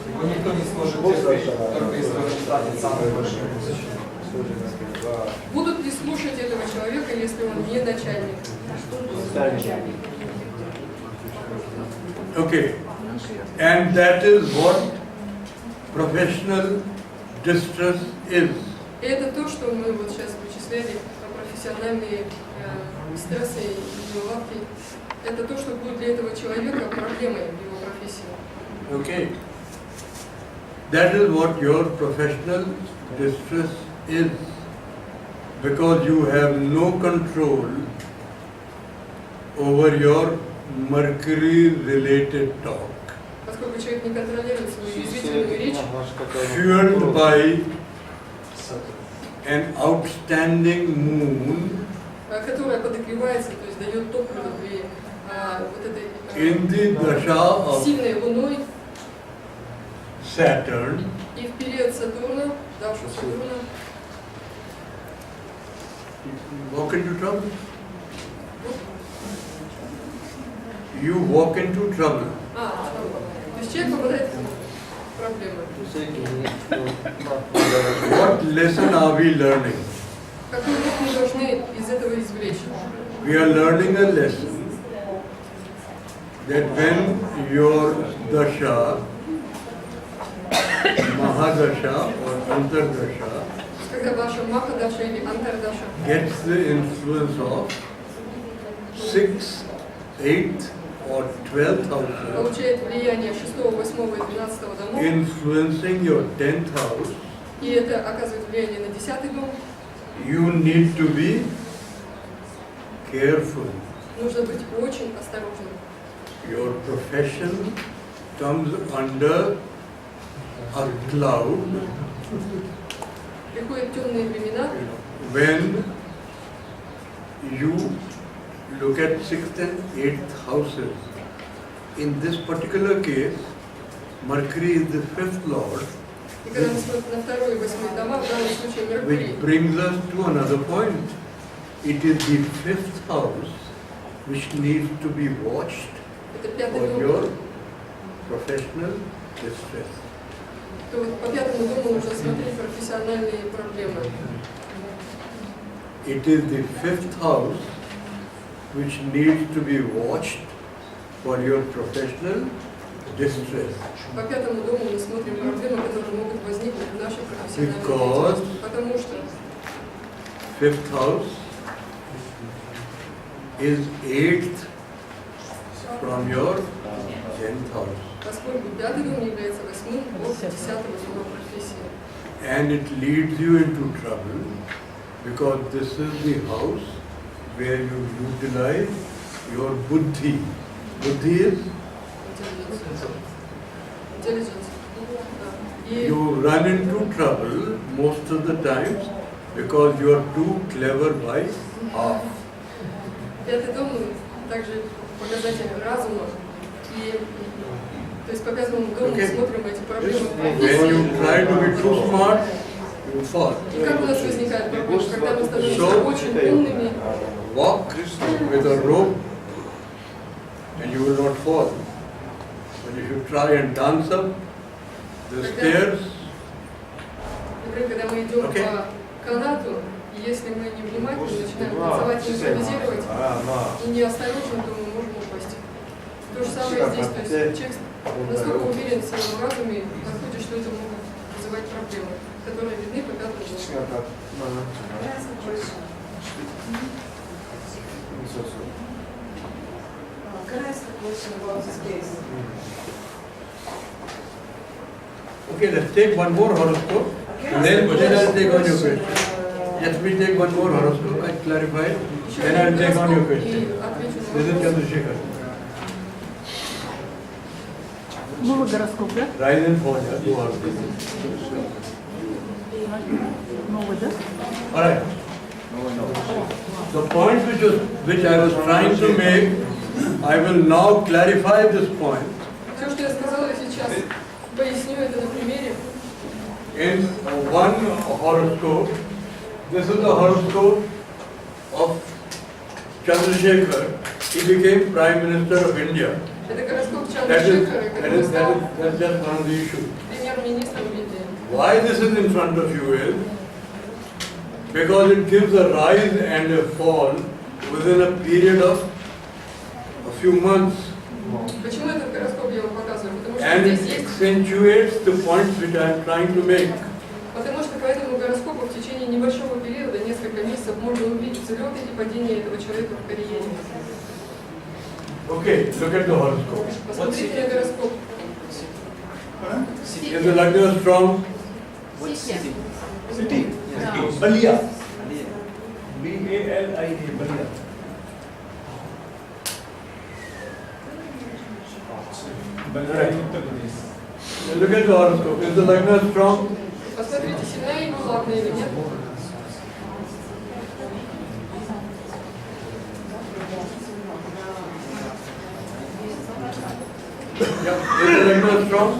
[SPEAKER 5] Его никто не сможет терпеть, только если он станет самым большим.
[SPEAKER 2] Будут ли слушать этого человека, если он не начальник?
[SPEAKER 1] Okay. And that is what professional distress is.
[SPEAKER 2] И это то, что мы вот сейчас вычисляли, профессиональные стрессы и неувязки. Это то, что будет для этого человека проблемой в его профессии.
[SPEAKER 1] Okay. That is what your professional distress is. Because you have no control over your Mercury-related talk.
[SPEAKER 2] Поскольку человек не контролирует свою язвительную речь,
[SPEAKER 1] fueled by an outstanding moon,
[SPEAKER 2] которая подогревается, то есть дает топливо для вот этой
[SPEAKER 1] in the dasha of
[SPEAKER 2] сильной луной
[SPEAKER 1] Saturn,
[SPEAKER 2] и в период Сатурна, Дашу Сатурна,
[SPEAKER 1] walk into trouble. You walk into trouble.
[SPEAKER 2] то есть человек попадает в проблемы.
[SPEAKER 1] What lesson are we learning?
[SPEAKER 2] Какой урок мы должны из этого извлечь?
[SPEAKER 1] We are learning a lesson that when your dasha, Mahadasha or Antardasha,
[SPEAKER 2] когда ваша Махадаша или Антардаша
[SPEAKER 1] gets the influence of 6th, 8th or 12th houses,
[SPEAKER 2] получает влияние 6, 8 и 12 домов,
[SPEAKER 1] influencing your 10th house,
[SPEAKER 2] и это оказывает влияние на 10-й дом,
[SPEAKER 1] you need to be careful.
[SPEAKER 2] нужно быть очень осторожным.
[SPEAKER 1] Your profession comes under a cloud
[SPEAKER 2] Приходят темные времена,
[SPEAKER 1] when you look at 6th and 8th houses. In this particular case, Mercury is the 5th lord,
[SPEAKER 2] и когда мы смотрим на 2 и 8 дома, в данном случае Меркурий,
[SPEAKER 1] which brings us to another point. It is the 5th house which needs to be watched
[SPEAKER 2] Это пятый
[SPEAKER 1] for
[SPEAKER 2] дом.
[SPEAKER 1] your professional distress.
[SPEAKER 2] То вот по пятому дому нужно смотреть профессиональные проблемы.
[SPEAKER 1] It is the fifth house which needs to be watched for your professional distress.
[SPEAKER 2] По пятому дому мы смотрим проблемы, которые могут возникнуть в нашей профессиональной
[SPEAKER 1] Because
[SPEAKER 2] деятельности. Потому что
[SPEAKER 1] fifth house is eighth from your 10th house.
[SPEAKER 2] поскольку пятый дом является восьмым от 10-го дома профессии.
[SPEAKER 1] And it leads you into trouble because this is the house where you utilize your buddhi. Buddhi is
[SPEAKER 2] Intelligence. И
[SPEAKER 1] you run into trouble most of the times because you are too clever by half.
[SPEAKER 2] пятый дом также показатель разума. И то есть по пятому дому мы смотрим эти проблемы в
[SPEAKER 1] When
[SPEAKER 2] профессии.
[SPEAKER 1] you try to be too smart, you fall.
[SPEAKER 2] И как у нас возникает проблема, когда мы становимся очень умными,
[SPEAKER 1] Walk with a rope and you will not fall. But if you try and dance up the stairs,
[SPEAKER 2] например, когда мы идем
[SPEAKER 1] Okay.
[SPEAKER 2] по канату, и если мы невнимательно начинаем танцевать, импровизировать и неосторожно, то мы можем упасть. То же самое здесь, то есть человек настолько уверен в своем разуме, находит, что это могут вызывать проблемы, которые видны по пятому дому.
[SPEAKER 8] Can I ask a question about this case?
[SPEAKER 1] okay, let's take one more horoscope. Then I'll take on your question. Let me take one more horoscope, I clarify. Then I'll take on your question. This is Chandrasekhar.
[SPEAKER 9] Новый гороскоп, да?
[SPEAKER 1] Rise and fall, yeah, two horoscopes.
[SPEAKER 9] Новый, да?
[SPEAKER 1] Alright. The point which I was trying to make, I will now clarify this point.
[SPEAKER 2] Все, что я сказала сейчас, поясню это на примере.
[SPEAKER 1] In one horoscope, this is the horoscope of Chandrasekhar. He became Prime Minister of India.
[SPEAKER 2] Это гороскоп
[SPEAKER 1] That is,
[SPEAKER 2] Чандрашекара, который стал
[SPEAKER 1] that's just one of the issues.
[SPEAKER 2] премьер-министром Индии.
[SPEAKER 1] Why this is in front of you is because it gives a rise and a fall within a period of a few months.
[SPEAKER 2] Почему этот гороскоп я вам показываю? Потому что
[SPEAKER 1] And it
[SPEAKER 2] здесь есть,
[SPEAKER 1] accentuates the points which I am trying to make.
[SPEAKER 2] потому что по этому гороскопу в течение небольшого периода, несколько месяцев, можно увидеть взлеты и падения этого человека в карьере.
[SPEAKER 1] Okay, look at the horoscope.
[SPEAKER 2] Посмотрите на гороскоп.
[SPEAKER 1] Is the Lagna strong?
[SPEAKER 6] City. Balia. B-A-L-I-A. Balia.
[SPEAKER 1] Look at the horoscope. Is the Lagna strong?
[SPEAKER 2] Посмотрите, сильна его ладно или нет.
[SPEAKER 1] Yeah. Is the Lagna strong?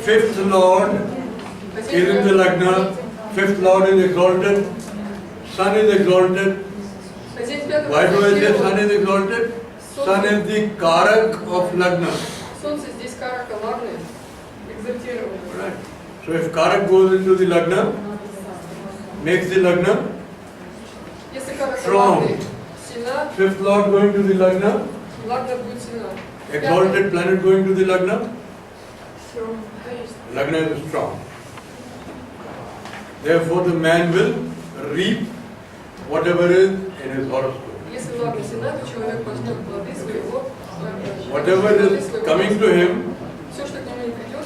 [SPEAKER 1] Fifth Lord is in the Lagna. Fifth Lord is exalted. Sun is exalted.
[SPEAKER 2] Хозяин пятого
[SPEAKER 1] Why do I say
[SPEAKER 2] дома
[SPEAKER 1] Sun is exalted? Sun is the Karak of Lagna.
[SPEAKER 2] Солнце здесь карака ладный, экзальтированный.
[SPEAKER 1] Right. So if Karak goes into the Lagna, makes the Lagna
[SPEAKER 2] Если карака
[SPEAKER 1] strong.
[SPEAKER 2] ладный сильна,
[SPEAKER 1] Fifth Lord going to the Lagna,
[SPEAKER 2] ладно будет сильна.
[SPEAKER 1] exalted planet going to the Lagna,
[SPEAKER 2] Все.
[SPEAKER 1] Lagna is strong. Therefore the man will reap whatever is in his horoscope.
[SPEAKER 2] Если ладно сильна, то человек возьмет плоды своего.
[SPEAKER 1] Whatever is coming to him,
[SPEAKER 2] Все, что к нему не придет,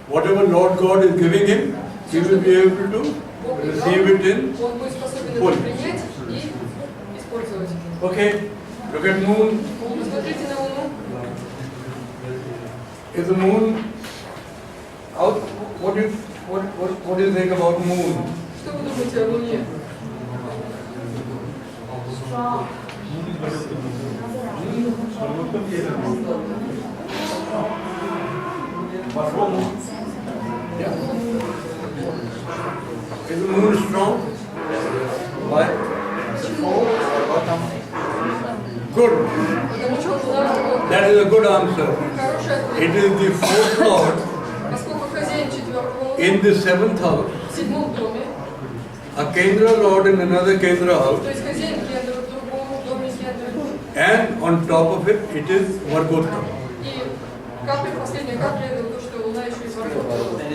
[SPEAKER 1] whatever Lord God is giving him, he will be able to
[SPEAKER 2] Бог не дал,
[SPEAKER 1] receive it in.
[SPEAKER 2] он будет способен
[SPEAKER 1] full.
[SPEAKER 2] это принять и использовать.
[SPEAKER 1] Okay, look at moon.
[SPEAKER 2] Посмотрите на Луну.
[SPEAKER 1] Is the moon out? What do you think about moon?
[SPEAKER 2] Что вы думаете о Луне?
[SPEAKER 1] Yeah. Is the moon strong? Why? Good.
[SPEAKER 2] Потому что Луна работает.
[SPEAKER 1] That is a good answer.
[SPEAKER 2] Хороший ответ.
[SPEAKER 1] It is the fourth lord
[SPEAKER 2] Поскольку хозяин четвертого
[SPEAKER 1] in the seventh house,
[SPEAKER 2] в седьмом доме,
[SPEAKER 1] a Kendra lord in another Kendra house,
[SPEAKER 2] то есть хозяин Кендра в другом доме Кендра.
[SPEAKER 1] and on top of it, it is Vargotra.
[SPEAKER 2] И капля, последняя капля, это то, что Луна еще и Варгота.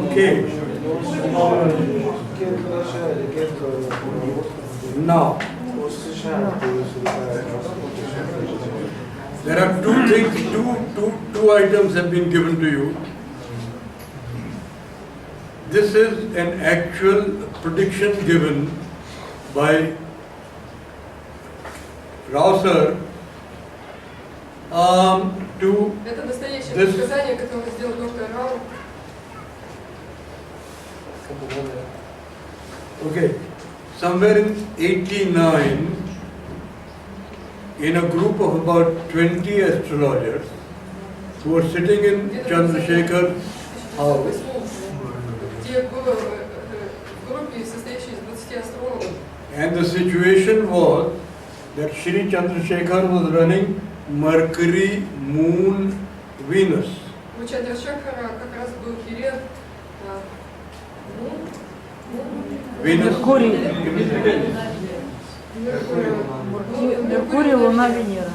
[SPEAKER 1] Okay. Now, there are two things, two items have been given to you. This is an actual prediction given by Rao sir to
[SPEAKER 2] Это настоящее
[SPEAKER 1] this.
[SPEAKER 2] предсказание, которое сделал доктор Рао.
[SPEAKER 1] Okay, somewhere in 89, in a group of about 20 astrologers who were sitting in Chandrasekhar's house,
[SPEAKER 2] Где было в группе, состоящей из 20 астрологов.
[SPEAKER 1] and the situation was that Shri Chandrasekhar was running Mercury, Moon, Venus.
[SPEAKER 2] У Чандрашекхара как раз был период
[SPEAKER 1] Venus.
[SPEAKER 9] Меркурий, Луна, Венера.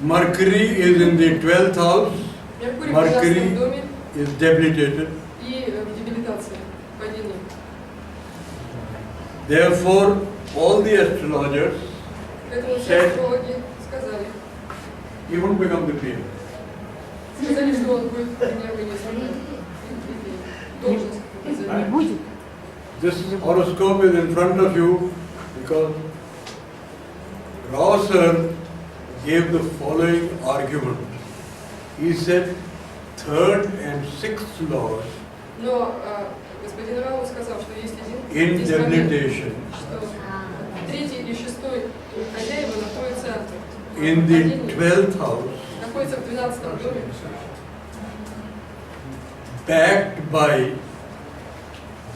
[SPEAKER 1] Mercury is in the 12th house.
[SPEAKER 2] Меркурий в
[SPEAKER 1] Mercury
[SPEAKER 2] 12 доме
[SPEAKER 1] is debilitated.
[SPEAKER 2] и в дебилитации, падении.
[SPEAKER 1] Therefore, all the astrologers,
[SPEAKER 2] Поэтому все астрологи сказали,
[SPEAKER 1] he won't become the PM.
[SPEAKER 2] сказали, что он будет премьер-министром. Должность
[SPEAKER 9] Не
[SPEAKER 2] занять.
[SPEAKER 9] будет.
[SPEAKER 1] This horoscope is in front of you because Rao sir gave the following argument. He said, third and sixth lords
[SPEAKER 2] Но господин Рао сказал, что есть
[SPEAKER 1] in
[SPEAKER 2] один момент,
[SPEAKER 1] debilitation,
[SPEAKER 2] что третий и шестой хозяева находятся
[SPEAKER 1] in
[SPEAKER 2] в
[SPEAKER 1] the
[SPEAKER 2] падении,
[SPEAKER 1] 12th house,
[SPEAKER 2] находятся в 12-м доме,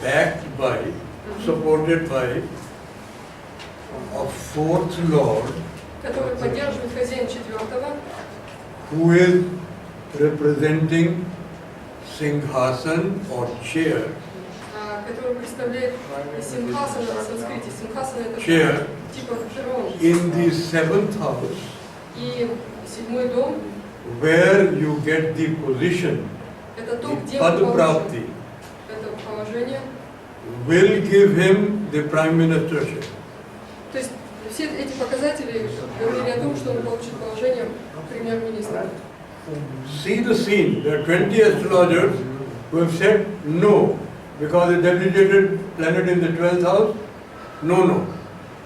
[SPEAKER 1] backed by, supported by a fourth lord
[SPEAKER 2] который поддерживает хозяин четвертого,
[SPEAKER 1] who is representing Singhasan or chair.
[SPEAKER 2] который представляет симхасана на санскрите. Симхасана это
[SPEAKER 1] Chair.
[SPEAKER 2] типа трон.
[SPEAKER 1] In the seventh house,
[SPEAKER 2] И седьмой дом
[SPEAKER 1] where you get the position,
[SPEAKER 2] это то,
[SPEAKER 1] the
[SPEAKER 2] где
[SPEAKER 1] pad
[SPEAKER 2] мы положим
[SPEAKER 1] prapti,
[SPEAKER 2] это положение.
[SPEAKER 1] will give him the prime ministership.
[SPEAKER 2] То есть все эти показатели говорили о том, что он получит положение премьер-министра.
[SPEAKER 1] See the scene. There are 20 astrologers who have said no, because a debilitated planet in the 12th house. No.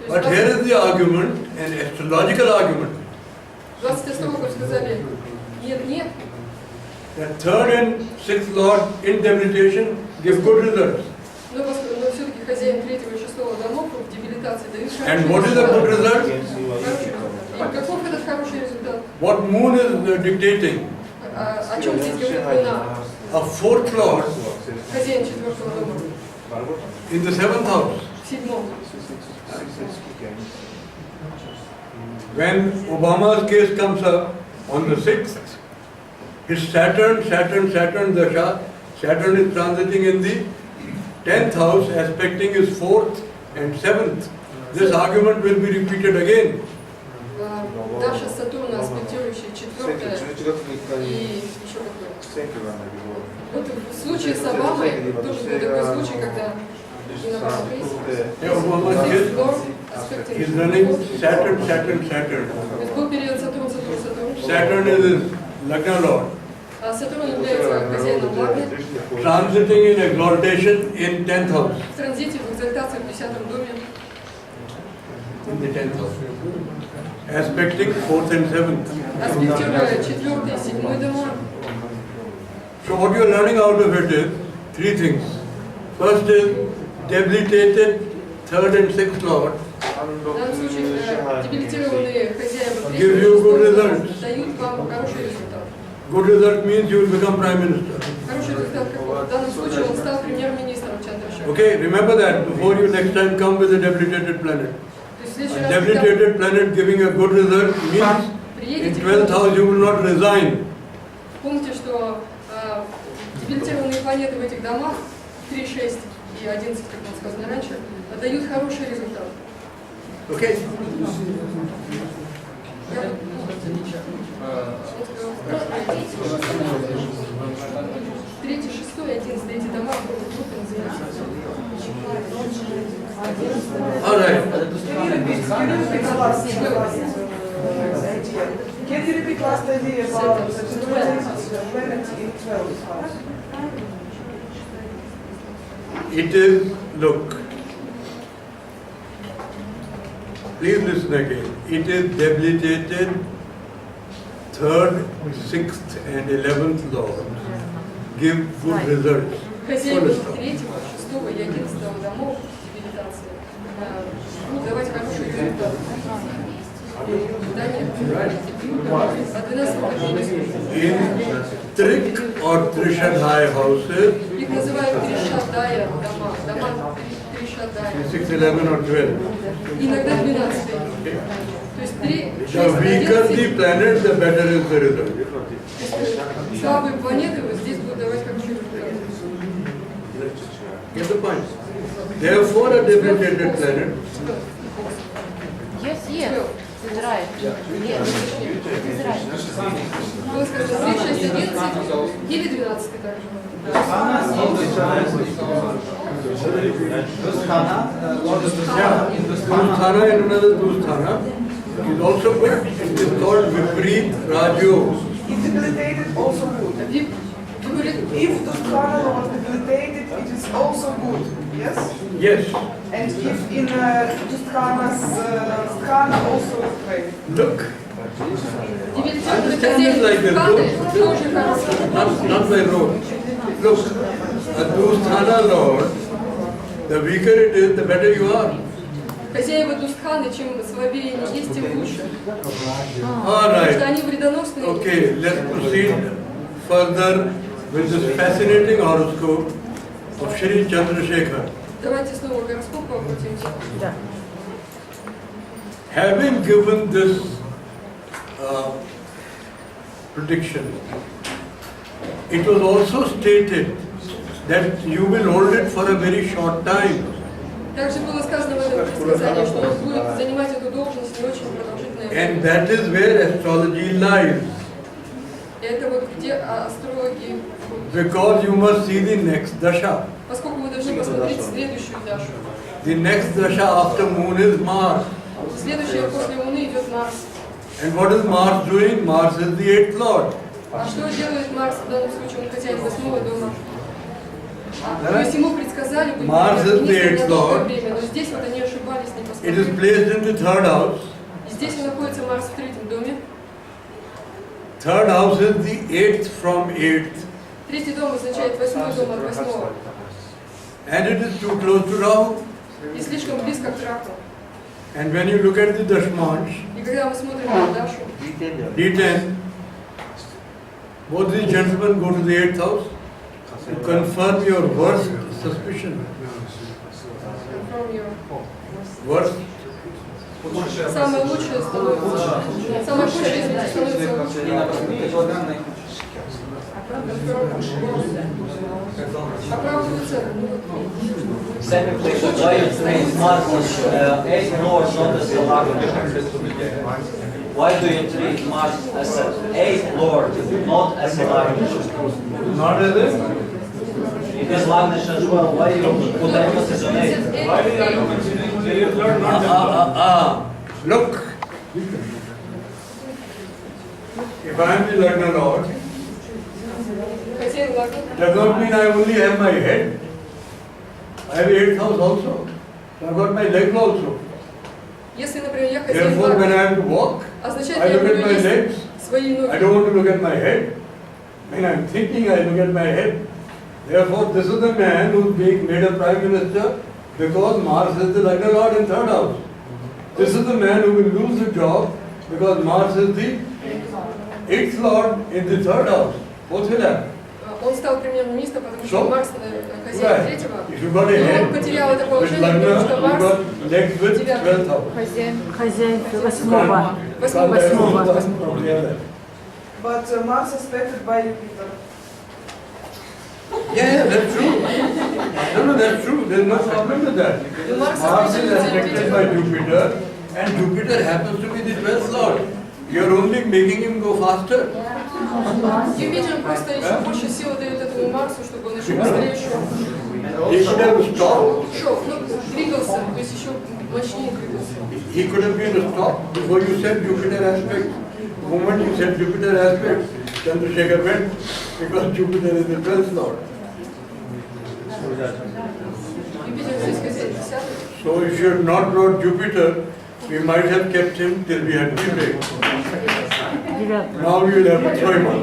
[SPEAKER 1] But here is the argument, an astrological argument.
[SPEAKER 2] 20 астрологов сказали нет,
[SPEAKER 1] That third and sixth lord in debilitation give good results.
[SPEAKER 2] но все-таки хозяин третьего и шестого домов в дебилитации дают
[SPEAKER 1] And
[SPEAKER 2] хороший
[SPEAKER 1] what is the good
[SPEAKER 2] результат.
[SPEAKER 1] result?
[SPEAKER 2] Хороший результат. И каков этот хороший результат?
[SPEAKER 1] What moon is dictating?
[SPEAKER 2] О чем здесь говорит Луна?
[SPEAKER 1] A fourth lord
[SPEAKER 2] Хозяин четвертого дома
[SPEAKER 1] in the seventh house.
[SPEAKER 2] в седьмом.
[SPEAKER 1] When Obama's case comes up on the 6th, his Saturn Dasha, Saturn is transiting in the 10th house, aspecting his 4th and 7th. This argument will be repeated again.
[SPEAKER 2] Даша Сатурна, аспектирующая четвертое и еще какое. Вот в случае с Обамой тоже был такой случай, когда
[SPEAKER 1] Obama's case, he's running Saturn.
[SPEAKER 2] был период Сатурн.
[SPEAKER 1] Saturn is his Lagna Lord,
[SPEAKER 2] А Сатурн является хозяином Лагны,
[SPEAKER 1] transiting in exaltation in 10th house.
[SPEAKER 2] в транзите, в экзальтации в 10-м доме,
[SPEAKER 1] In the 10th house. Aspecting 4th and 7th.
[SPEAKER 2] аспектируя 4-й и 7-й дома.
[SPEAKER 1] So what you are learning out of it is three things. First is debilitated 3rd and 6th lord
[SPEAKER 2] В данном случае дебилитированные хозяева
[SPEAKER 1] Give you good results.
[SPEAKER 2] дают вам хороший результат.
[SPEAKER 1] Good result means you will become prime minister.
[SPEAKER 2] Хороший результат какой? В данном случае он стал премьер-министром Чандрашекхара.
[SPEAKER 1] Okay, remember that before you next time come with a debilitated planet.
[SPEAKER 2] То есть в следующий
[SPEAKER 1] A
[SPEAKER 2] раз, когда
[SPEAKER 1] debilitated planet giving a good result means in
[SPEAKER 2] приедете,
[SPEAKER 1] 12th house you will not resign.
[SPEAKER 2] помните, что дебилитированные планеты в этих домах 3, 6 и 11, как было сказано раньше, дают хороший результат.
[SPEAKER 1] Okay?
[SPEAKER 2] Третий, шестой, 11, эти дома группы называются.
[SPEAKER 1] All right.
[SPEAKER 12] Can you repeat last idea about the planet in 12th house?
[SPEAKER 1] It is, look, please listen again. It is debilitated 3rd, 6th and 11th lord give good results.
[SPEAKER 2] Хозяева 3, 6 и 11 домов дебилитации давать хороший результат. Да нет. А 12
[SPEAKER 1] In Trik or Trishadhaya houses,
[SPEAKER 2] их называют Тришадая дома. Дома Тришадая.
[SPEAKER 1] 6, 11 or 12.
[SPEAKER 2] Иногда 12. То есть 3, 6,
[SPEAKER 1] The weaker
[SPEAKER 2] 11.
[SPEAKER 1] the planet, the better is the result.
[SPEAKER 2] Слабые планеты вот здесь будут давать хороший результат.
[SPEAKER 1] Get the point? Therefore, a debilitated planet
[SPEAKER 7] Yes, yes. Израиль. Yes. Израиль.
[SPEAKER 2] Он сказал 3, 6, 11 или 12 также.
[SPEAKER 1] Dusthana and another Dusthana is also good. It is called Viprit Rajo.
[SPEAKER 12] If debilitated, also good. If Dusthana was debilitated, it is also good. Yes?
[SPEAKER 1] Yes.
[SPEAKER 12] And if in Dusthana's Sthana also great.
[SPEAKER 1] Look.
[SPEAKER 2] Understand
[SPEAKER 1] it like this. Not by road. Look, a Dusthana lord, the weaker it is, the better you are.
[SPEAKER 2] Хозяева Дустханы, чем слабее они есть, тем лучше.
[SPEAKER 1] All
[SPEAKER 2] Потому что
[SPEAKER 1] right.
[SPEAKER 2] они вредоносные.
[SPEAKER 1] Okay, let's proceed further with this fascinating horoscope of Shri Chandrasekhar.
[SPEAKER 2] Давайте снова к гороскопу обратимся.
[SPEAKER 9] Да.
[SPEAKER 1] Having given this prediction, it was also stated that you will hold it for a very short time.
[SPEAKER 2] Также было сказано в этом предсказании, что он будет занимать эту должность не очень продолжительное
[SPEAKER 1] And
[SPEAKER 2] время.
[SPEAKER 1] that is where astrology lies.
[SPEAKER 2] Это вот где астрологи,
[SPEAKER 1] Because you must see the next dasha.
[SPEAKER 2] поскольку вы должны посмотреть следующую Дашу.
[SPEAKER 1] The next dasha after moon is Mars.
[SPEAKER 2] Следующая после Луны идет Марс.
[SPEAKER 1] And what is Mars doing? Mars is the 8th lord.
[SPEAKER 2] А что делает Марс в данном случае? Он хозяин 8-го дома. То есть ему предсказали быть
[SPEAKER 1] Mars is the
[SPEAKER 2] министром
[SPEAKER 1] 8th
[SPEAKER 2] на долгое
[SPEAKER 1] lord.
[SPEAKER 2] время, но здесь вот они ошибались, не
[SPEAKER 1] It is
[SPEAKER 2] посмотрели.
[SPEAKER 1] placed in the 3rd house.
[SPEAKER 2] И здесь находится Марс в 3-м доме.
[SPEAKER 1] 3rd house is the 8th from 8th.
[SPEAKER 2] 3-й дом означает 8-й дом от 8-го.
[SPEAKER 1] And it is too close to Rahu.
[SPEAKER 2] И слишком близко к Раку.
[SPEAKER 1] And when you look at the Dashmansh,
[SPEAKER 2] И когда мы смотрим на Дашу,
[SPEAKER 1] D10, both these gentlemen go to the 8th house to confirm your worst suspicion.
[SPEAKER 2] confirm your
[SPEAKER 1] Worst.
[SPEAKER 2] самое лучшее становится, самое худшее, извините, становится лучше. Оправдывается.
[SPEAKER 11] Secondly, why you treat Mars as 8th lord, not as the Lord? Why do you treat Mars as an 8th lord, not as a Lord?
[SPEAKER 1] Not as if.
[SPEAKER 11] It is Lagnish as well. Why you put emphasis on 8th?
[SPEAKER 1] Look. If I am the Lagna Lord,
[SPEAKER 2] Хозяин Лагна.
[SPEAKER 1] does not mean I only have my head. I have 8th house also. So I have got my legs also.
[SPEAKER 2] Если, например, я хозяин
[SPEAKER 1] Therefore, when I
[SPEAKER 2] Лагна,
[SPEAKER 1] have to walk,
[SPEAKER 2] означает,
[SPEAKER 1] I
[SPEAKER 2] я
[SPEAKER 1] look at
[SPEAKER 2] буду
[SPEAKER 1] my
[SPEAKER 2] есть
[SPEAKER 1] legs.
[SPEAKER 2] свои
[SPEAKER 1] I
[SPEAKER 2] ноги.
[SPEAKER 1] don't want to look at my head. When I'm thinking, I look at my head. Therefore, this is the man who's being made a prime minister because Mars is the Lagna Lord in 3rd house. This is the man who will lose the job because Mars is the 8th lord in the 3rd house. Both will have.
[SPEAKER 2] Он стал премьер-министром, потому что Марс хозяин третьего.
[SPEAKER 1] If you got a
[SPEAKER 2] Но
[SPEAKER 1] head
[SPEAKER 2] он потерял это
[SPEAKER 1] with
[SPEAKER 2] положение,
[SPEAKER 1] Lagna,
[SPEAKER 2] потому что
[SPEAKER 1] you
[SPEAKER 2] Марс
[SPEAKER 1] got legs with 12th house.
[SPEAKER 9] Хозяин восьмого.
[SPEAKER 12] But Mars is affected by Jupiter.
[SPEAKER 1] Yeah, that's true. No, that's true. There's no problem with that. Mars is affected by Jupiter, and Jupiter happens to be the 12th lord. You're only making him go faster.
[SPEAKER 2] Юпитер просто еще больше силы дает этому Марсу, чтобы он еще быстрее шел.
[SPEAKER 1] He could have stopped.
[SPEAKER 2] Шел, ну, двигался, то есть еще мощнее двигался.
[SPEAKER 1] He could have been stopped before you said Jupiter aspect. The moment you said Jupiter aspect, Chandrasekhar went because Jupiter is the 12th lord.
[SPEAKER 2] Юпитер здесь хозяин 10-й.
[SPEAKER 1] So if you had not brought Jupiter, we might have kept him till we had tea. Now we will have to throw him out.